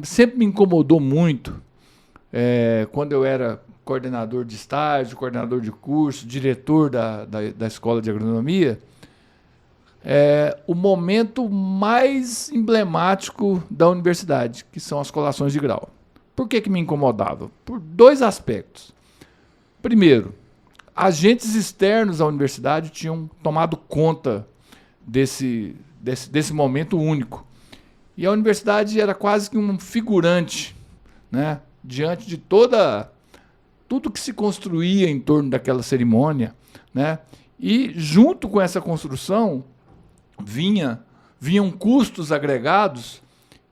Sempre me incomodou muito quando eu era coordenador de estágio, coordenador de curso, diretor da escola de agronomia, o momento mais emblemático da universidade, que são as colações de grau. Por que me incomodava? Por dois aspectos. Primeiro, agentes externos à universidade tinham tomado conta desse momento único. E a universidade era quase que um figurante, né, diante de tudo que se construía em torno daquela cerimônia, né? E junto com essa construção vinham custos agregados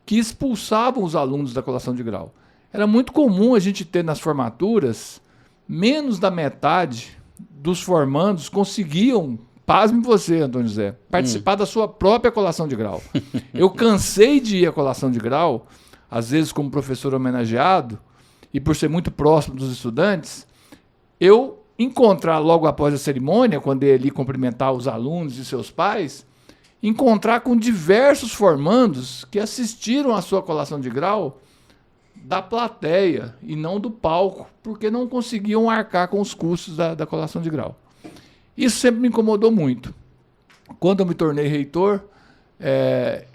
que expulsavam os alunos da colação de grau. Era muito comum a gente ter nas formaturas menos da metade dos formandos conseguiam, pasme você, Antônio José, participar da sua própria colação de grau. Eu cansei de ir à colação de grau, às vezes como professor homenageado, e por ser muito próximo dos estudantes, eu encontrar logo após a cerimônia, quando ele ia cumprimentar os alunos e seus pais, encontrar com diversos formandos que assistiram à sua colação de grau da plateia e não do palco, porque não conseguiam arcar com os custos da colação de grau. Isso sempre me incomodou muito. Quando eu me tornei reitor,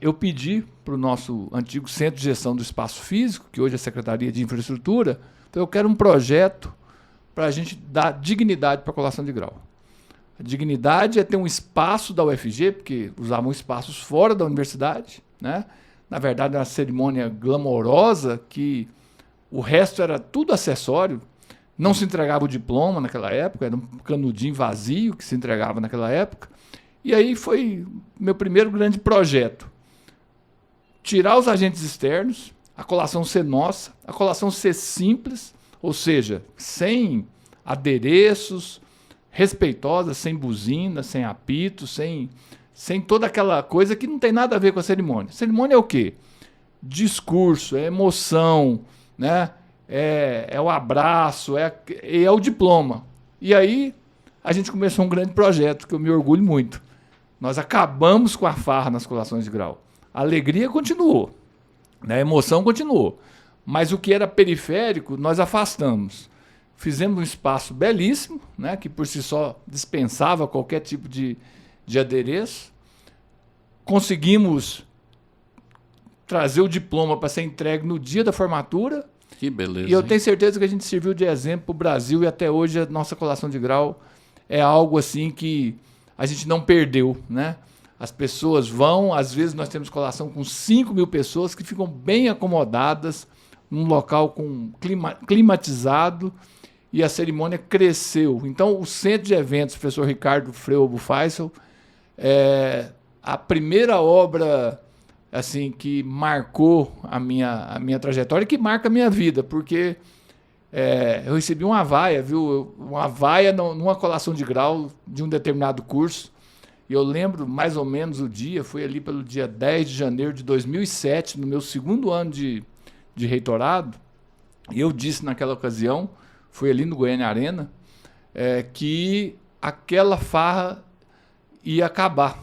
eu pedi para o nosso antigo Centro de Gestão do Espaço Físico, que hoje é a Secretaria de Infraestrutura, então eu quero um projeto para a gente dar dignidade para a colação de grau. A dignidade é ter um espaço da UFG, porque usavam espaços fora da universidade, né? Na verdade, era uma cerimônia glamourosa, que o resto era tudo acessório. Não se entregava o diploma naquela época, era um canudinho vazio que se entregava naquela época. E aí foi meu primeiro grande projeto. Tirar os agentes externos, a colação ser nossa, a colação ser simples, ou seja, sem adereços, respeitosa, sem buzina, sem apito, sem toda aquela coisa que não tem nada a ver com a cerimônia. Cerimônia é o quê? Discurso, é emoção, né? É o abraço, é o diploma. E aí a gente começou um grande projeto que eu me orgulho muito. Nós acabamos com a farra nas colações de grau. A alegria continuou, né? A emoção continuou. Mas o que era periférico, nós afastamos. Fizemos um espaço belíssimo, né? Que por si só dispensava qualquer tipo de adereço. Conseguimos trazer o diploma para ser entregue no dia da formatura. Que beleza. E eu hein? tenho certeza que a gente serviu de exemplo para o Brasil e até hoje a nossa colação de grau é algo assim que a gente não perdeu, né? As pessoas vão, às vezes nós temos colação com 5.000 pessoas que ficam bem acomodadas num local com climatizado e a cerimônia cresceu. Então, o centro de eventos, professor Ricardo Freubo Faisal, é a primeira obra assim que marcou a minha trajetória e que marca a minha vida, porque eu recebi uma vaia, viu? Uma vaia numa colação de grau de um determinado curso. E eu lembro mais ou menos o dia, foi ali pelo dia 10 de janeiro de 2007, no meu segundo ano de reitorado, e eu disse naquela ocasião, foi ali no Goiânia Arena, que aquela farra ia acabar,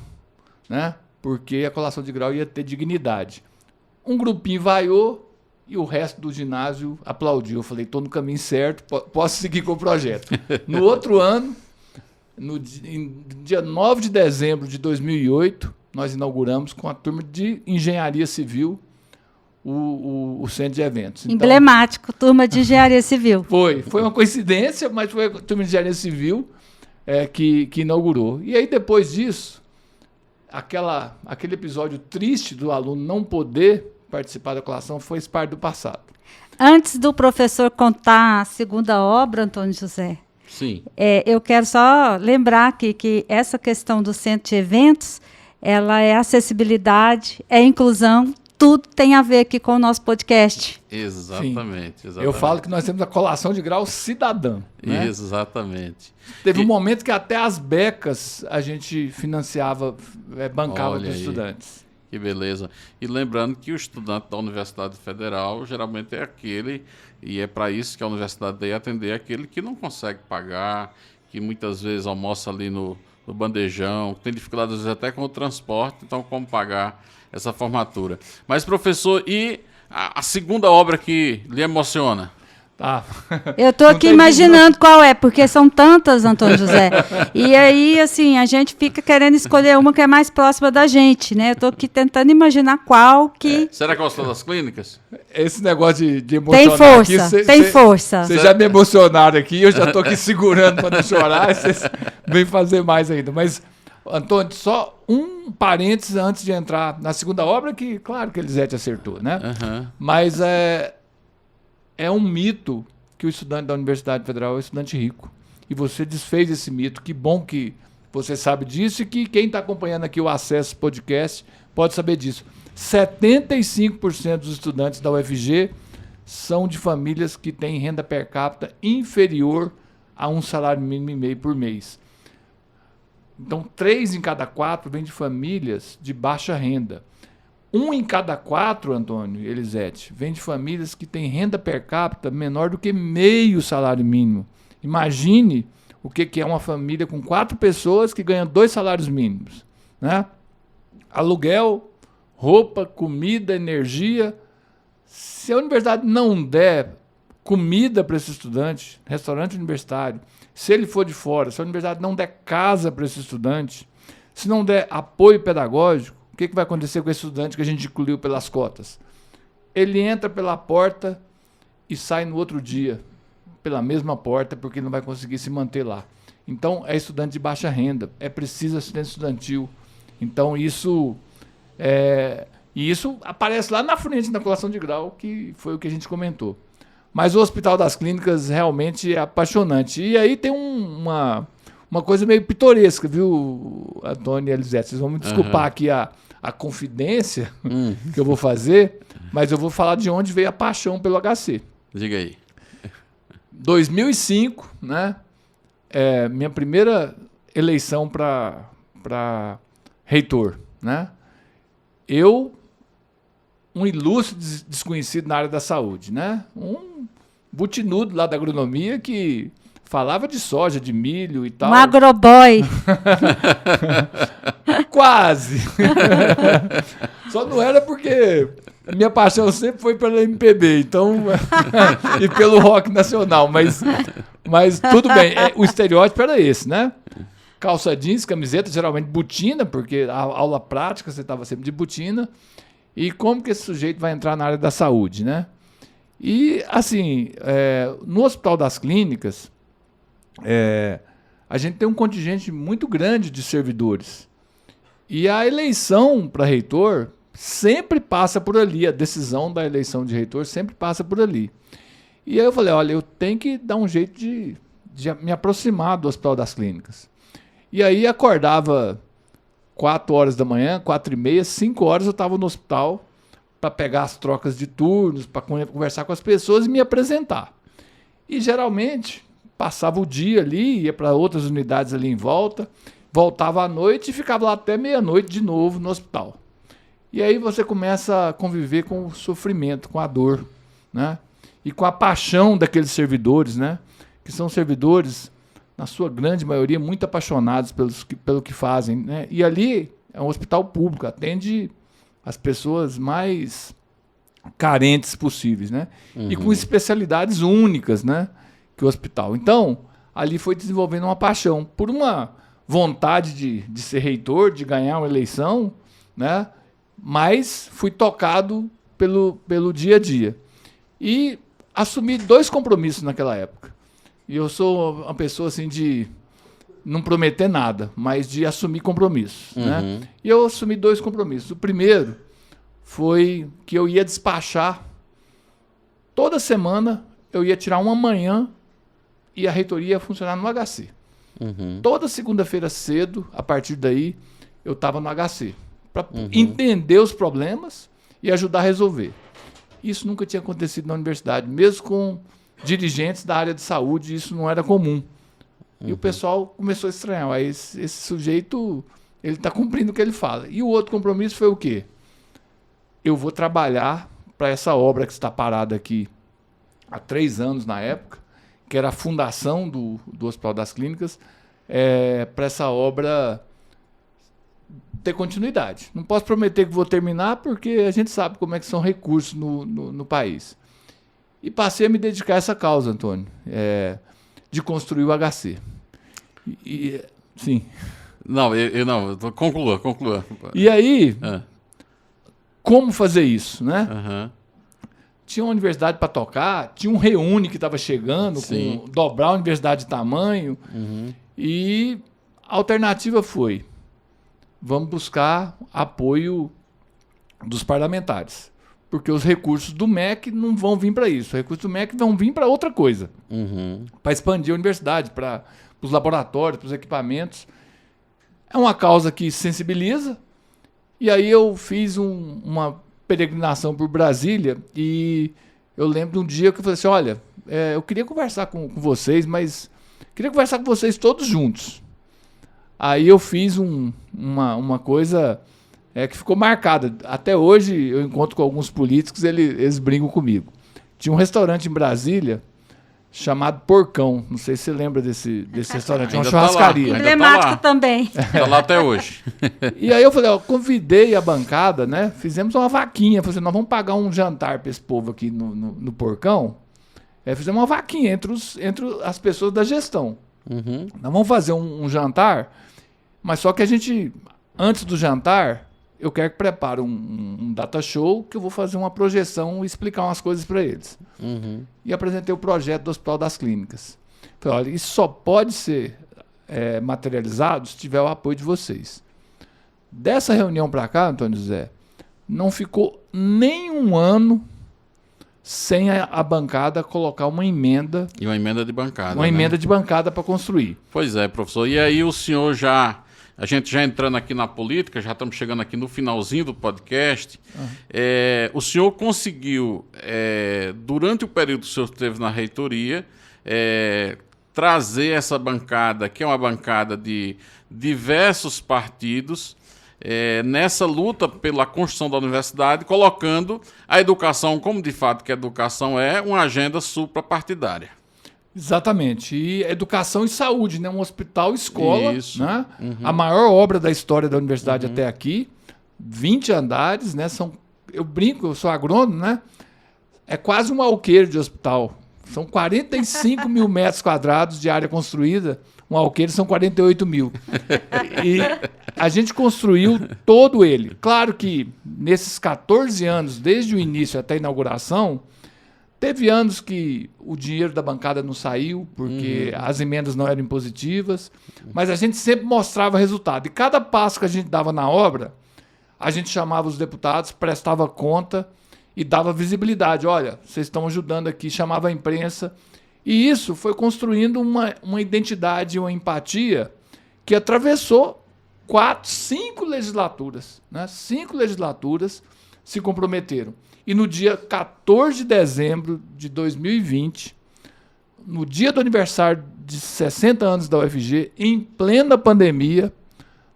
né? Porque a colação de grau ia ter dignidade. Um grupinho vaiou e o resto do ginásio aplaudiu. Eu falei, estou no caminho certo, posso seguir com o projeto. No outro ano, no dia 9 de dezembro de 2008, nós inauguramos com a turma de Engenharia Civil o centro de eventos. Então, emblemático, turma de Engenharia Civil. Foi uma coincidência, mas foi a turma de Engenharia Civil que inaugurou. E aí, depois disso, aquele episódio triste do aluno não poder participar da colação fez parte do passado. Antes do professor contar a segunda obra, Antônio José, Sim. eu quero só lembrar aqui que essa questão do centro de eventos, ela é acessibilidade, é inclusão, tudo tem a ver aqui com o nosso podcast. Exatamente. Eu falo que nós temos a colação de grau cidadã. Né? Exatamente. Teve um momento que até as becas a gente financiava, bancava dos estudantes. Que beleza. E lembrando que o estudante da Universidade Federal geralmente é aquele, e é para isso que a universidade deve atender aquele que não consegue pagar, que muitas vezes almoça ali no bandejão, tem dificuldade às vezes até com o transporte, então como pagar essa formatura. Mas, professor, e a segunda obra que lhe emociona? Tá. Eu estou aqui imaginando qual é, porque são tantas, Antônio José. E aí, assim, a gente fica querendo escolher uma que é mais próxima da gente, né? Eu estou aqui tentando imaginar qual que... Será que é o Hospital das Clínicas? Esse negócio de emocionar tem força, aqui... tem força. Vocês já me emocionaram aqui, eu já estou aqui segurando para não chorar, vocês vêm fazer mais ainda. Mas, Antônio, só um parênteses antes de entrar na segunda obra, que claro que a Elisete acertou, né? Uhum. Mas é um mito que o estudante da Universidade Federal é um estudante rico. E você desfez esse mito. Que bom que você sabe disso e que quem está acompanhando aqui o Acesso Podcast pode saber disso. 75% dos estudantes da UFG são de famílias que têm renda per capita inferior a um salário mínimo e meio por mês. Então, 3 em cada 4 vêm de famílias de baixa renda. 1 em cada 4, Antônio e Elisete, vem de famílias que têm renda per capita menor do que meio salário mínimo. Imagine o que é uma família com 4 pessoas que ganham 2 salários mínimos. Né? Aluguel, roupa, comida, energia. Se a universidade não der comida para esse estudante, restaurante universitário, se ele for de fora, se a universidade não der casa para esse estudante, se não der apoio pedagógico, o que vai acontecer com esse estudante que a gente incluiu pelas cotas? Ele entra pela porta e sai no outro dia pela mesma porta porque não vai conseguir se manter lá. Então, é estudante de baixa renda, é preciso assistente estudantil. Então, isso aparece lá na frente da colação de grau, que foi o que a gente comentou. Mas o Hospital das Clínicas realmente é apaixonante. E aí tem uma coisa meio pitoresca, viu, Antônio e Elisete? Vocês vão me desculpar aqui a confidência que eu vou fazer, mas eu vou falar de onde veio a paixão pelo HC. Diga aí. 2005, né? Minha primeira eleição para reitor, né? Um ilustre desconhecido na área da saúde, né? Um butinudo lá da agronomia que falava de soja, de milho e tal. Um agroboy. Quase. Só não era porque a minha paixão sempre foi pela MPB, então e pelo rock nacional, mas tudo bem. O estereótipo era esse, né? Calça jeans, camiseta, geralmente botina, porque a aula prática você estava sempre de botina. E como que esse sujeito vai entrar na área da saúde, né? E, assim, no Hospital das Clínicas, a gente tem um contingente muito grande de servidores. E a eleição para reitor sempre passa por ali, a decisão da eleição de reitor sempre passa por ali. E aí eu falei, olha, eu tenho que dar um jeito de me aproximar do Hospital das Clínicas. E aí acordava 4 horas da manhã, 4h30, 5 horas eu estava no hospital para pegar as trocas de turnos, para conversar com as pessoas e me apresentar. E geralmente passava o dia ali, ia para outras unidades ali em volta, voltava à noite e ficava lá até meia-noite de novo no hospital. E aí você começa a conviver com o sofrimento, com a dor, né? E com a paixão daqueles servidores, né? Que são servidores, na sua grande maioria, muito apaixonados pelo que fazem, né? E ali é um hospital público, atende as pessoas mais carentes possíveis, né? E com especialidades únicas, né? Que o hospital. Então, ali foi desenvolvendo uma paixão por uma vontade de ser reitor, de ganhar uma eleição, né? Mas fui tocado pelo dia a dia. E assumi 2 compromissos naquela época. E eu sou uma pessoa assim de não prometer nada, mas de assumir compromissos, né? E eu assumi 2 compromissos. O primeiro foi que eu ia despachar toda semana, eu ia tirar uma manhã e a reitoria ia funcionar no HC. Toda segunda-feira cedo, a partir daí, eu estava no HC para entender os problemas e ajudar a resolver. Isso nunca tinha acontecido na universidade, mesmo com dirigentes da área de saúde, isso não era comum. E o pessoal começou a estranhar. Aí esse sujeito, ele está cumprindo o que ele fala. E o outro compromisso foi o quê? Eu vou trabalhar para essa obra que está parada aqui há 3 anos na época, que era a fundação do Hospital das Clínicas, para essa obra ter continuidade. Não posso prometer que vou terminar, porque a gente sabe como é que são recursos no país. E passei a me dedicar a essa causa, Antônio, de construir o HC. Sim. Não, conclua. E aí, como fazer isso, né? Tinha uma universidade para tocar, tinha um Reúne que estava chegando, com dobrar a universidade de tamanho, e a alternativa foi, vamos buscar apoio dos parlamentares, porque os recursos do MEC não vão vir para isso, os recursos do MEC vão vir para outra coisa, para expandir a universidade, para os laboratórios, para os equipamentos. É uma causa que sensibiliza, e aí eu fiz uma peregrinação por Brasília, e eu lembro de um dia que eu falei assim, olha, eu queria conversar com vocês, mas queria conversar com vocês todos juntos. Aí eu fiz uma coisa que ficou marcada. Até hoje eu encontro com alguns políticos, eles brincam comigo. Tinha um restaurante em Brasília chamado Porcão. Não sei se você lembra desse restaurante. É uma churrascaria. Emblemático também. Está lá até hoje. E aí eu falei, convidei a bancada, né? Fizemos uma vaquinha. Falei assim, nós vamos pagar um jantar para esse povo aqui no Porcão. Fizemos uma vaquinha entre as pessoas da gestão. Nós vamos fazer um jantar, mas só que a gente, antes do jantar, eu quero que prepare um data show, que eu vou fazer uma projeção e explicar umas coisas para eles. E apresentei o projeto do Hospital das Clínicas. Falei, olha, isso só pode ser materializado se tiver o apoio de vocês. Dessa reunião para cá, Antônio José, não ficou nem um ano sem a bancada colocar uma emenda. E uma emenda de bancada. Uma emenda de bancada para construir. Pois é, professor. E aí o senhor a gente já entrando aqui na política, já estamos chegando aqui no finalzinho do podcast, o senhor conseguiu, durante o período que o senhor esteve na reitoria, trazer essa bancada, que é uma bancada de diversos partidos, nessa luta pela construção da universidade, colocando a educação, como de fato que a educação é, uma agenda suprapartidária. Exatamente. E educação e saúde, né? Um hospital escola, né? A maior obra da história da universidade até aqui, 20 andares, né? Eu brinco, eu sou agrônomo, né? É quase um alqueire de hospital. São 45 mil metros quadrados de área construída. Um alqueire são 48 mil. E a gente construiu todo ele. Claro que nesses 14 anos, desde o início até a inauguração, teve anos que o dinheiro da bancada não saiu, porque as emendas não eram impositivas, mas a gente sempre mostrava resultado. E cada passo que a gente dava na obra, a gente chamava os deputados, prestava conta e dava visibilidade. Olha, vocês estão ajudando aqui, chamava a imprensa. E isso foi construindo uma identidade, uma empatia que atravessou 5 legislaturas. Né? 5 legislaturas se comprometeram. E no dia 14 de dezembro de 2020, no dia do aniversário de 60 anos da UFG, em plena pandemia,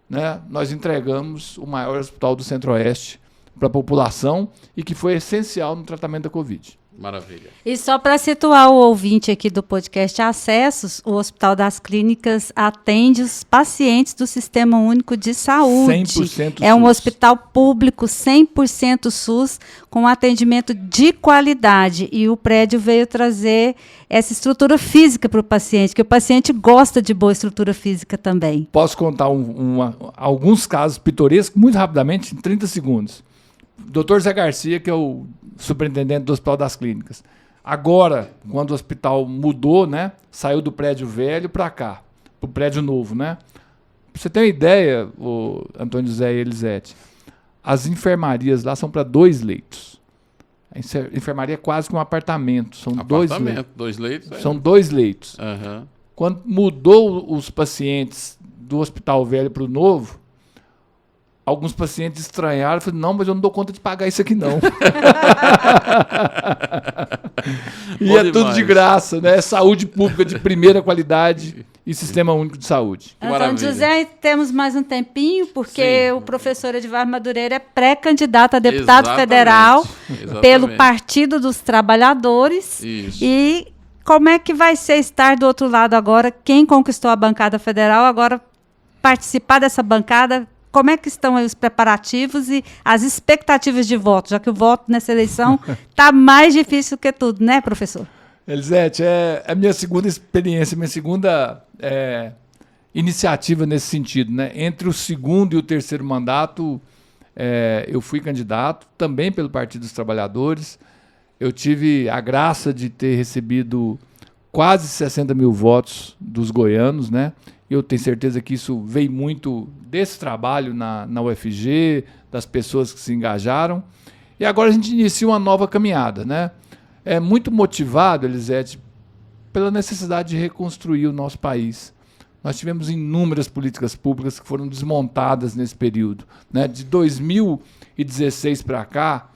né, nós entregamos o maior hospital do Centro-Oeste para a população e que foi essencial no tratamento da Covid. Maravilha. E só para situar o ouvinte aqui do podcast Acessos, o Hospital das Clínicas atende os pacientes do Sistema Único de Saúde. 100% É um SUS. hospital público 100% SUS, com atendimento de qualidade. E o prédio veio trazer essa estrutura física para o paciente, que o paciente gosta de boa estrutura física também. Posso contar alguns casos pitorescos, muito rapidamente, em 30 segundos. Dr. Zé Garcia, que é o superintendente do Hospital das Clínicas. Agora, quando o hospital mudou, né, saiu do prédio velho para cá, para o prédio novo, né? Pra você ter uma ideia, o Antônio José e Elisete, as enfermarias lá são para 2 leitos. A enfermaria é quase que um apartamento. São 2 leitos. 2 leitos? São 2 leitos. Aham. Quando mudou os pacientes do hospital velho para o novo, alguns pacientes estranharam e falaram, não, mas eu não dou conta de pagar isso aqui, não. E Bom é tudo demais. de graça, né? Saúde pública de primeira qualidade e Sistema Único de Saúde. Antônio Maravilha. José, temos mais um tempinho, porque Sim. o professor Edivar Madureira é pré-candidato a deputado Exatamente. federal Exatamente. pelo Partido dos Trabalhadores. Isso. E como é que vai ser estar do outro lado agora? Quem conquistou a bancada federal agora participar dessa bancada? Como é que estão aí os preparativos e as expectativas de voto? Já que o voto nessa eleição está mais difícil que tudo, né, professor? Elisete, é a minha segunda experiência, minha segunda iniciativa nesse sentido, né? Entre o segundo e o terceiro mandato, eu fui candidato, também pelo Partido dos Trabalhadores. Eu tive a graça de ter recebido quase 60 mil votos dos goianos, né? Eu tenho certeza que isso veio muito desse trabalho na UFG, das pessoas que se engajaram. E agora a gente inicia uma nova caminhada, né? É muito motivado, Elisete, pela necessidade de reconstruir o nosso país. Nós tivemos inúmeras políticas públicas que foram desmontadas nesse período, né? De 2016 para cá,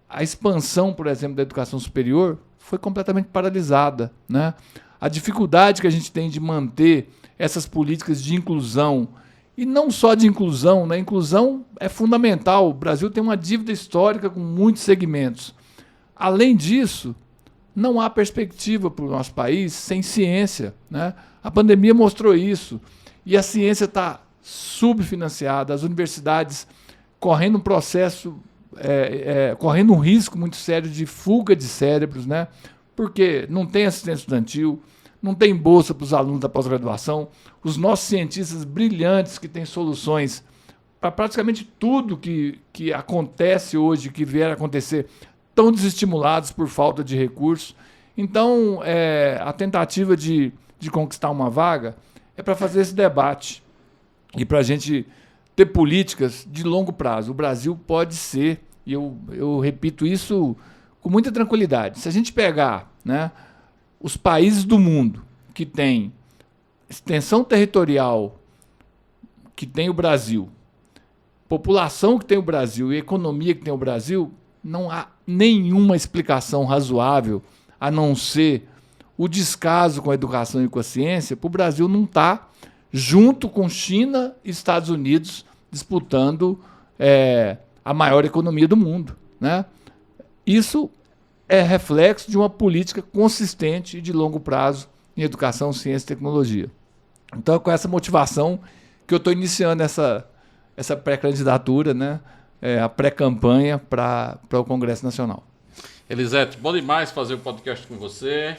a expansão, por exemplo, da educação superior foi completamente paralisada, né? A dificuldade que a gente tem de manter essas políticas de inclusão, e não só de inclusão, né? Inclusão é fundamental. O Brasil tem uma dívida histórica com muitos segmentos. Além disso, não há perspectiva para o nosso país sem ciência, né? A pandemia mostrou isso. E a ciência está subfinanciada, as universidades correndo um processo, correndo um risco muito sério de fuga de cérebros, né? Porque não tem assistência estudantil, não tem bolsa para os alunos da pós-graduação. Os nossos cientistas brilhantes que têm soluções para praticamente tudo que acontece hoje, que vier a acontecer, estão desestimulados por falta de recursos. Então, a tentativa de conquistar uma vaga é para fazer esse debate e para a gente ter políticas de longo prazo. O Brasil pode ser, e eu repito isso com muita tranquilidade, se a gente pegar, né, os países do mundo que têm extensão territorial que tem o Brasil, população que tem o Brasil e economia que tem o Brasil, não há nenhuma explicação razoável a não ser o descaso com a educação e com a ciência para o Brasil não estar junto com China e Estados Unidos disputando a maior economia do mundo, né? Isso é reflexo de uma política consistente e de longo prazo em educação, ciência e tecnologia. Então, é com essa motivação que eu estou iniciando essa pré-candidatura, né? A pré-campanha para o Congresso Nacional. Elisete, bom demais fazer o podcast com você.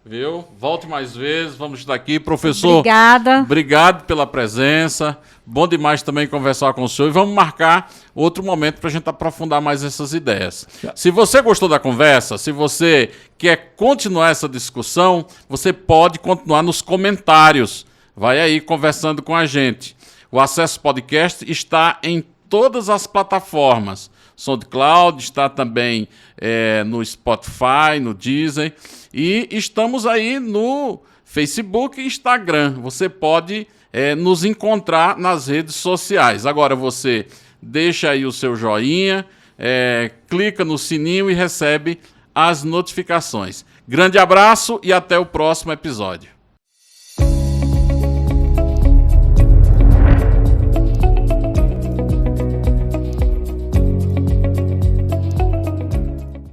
Viu? Volte mais vezes, vamos estar aqui. Professor, Obrigada. Obrigado pela presença. Bom demais também conversar com o senhor. E vamos marcar outro momento para a gente aprofundar mais essas ideias. Se você gostou da conversa, se você quer continuar essa discussão, você pode continuar nos comentários. Vai aí conversando com a gente. O Acesso Podcast está em todas as plataformas. SoundCloud, está também no Spotify, no Deezer. E estamos aí no Facebook e Instagram. Você pode nos encontrar nas redes sociais. Agora você deixa aí o seu joinha, clica no sininho e recebe as notificações. Grande abraço e até o próximo episódio.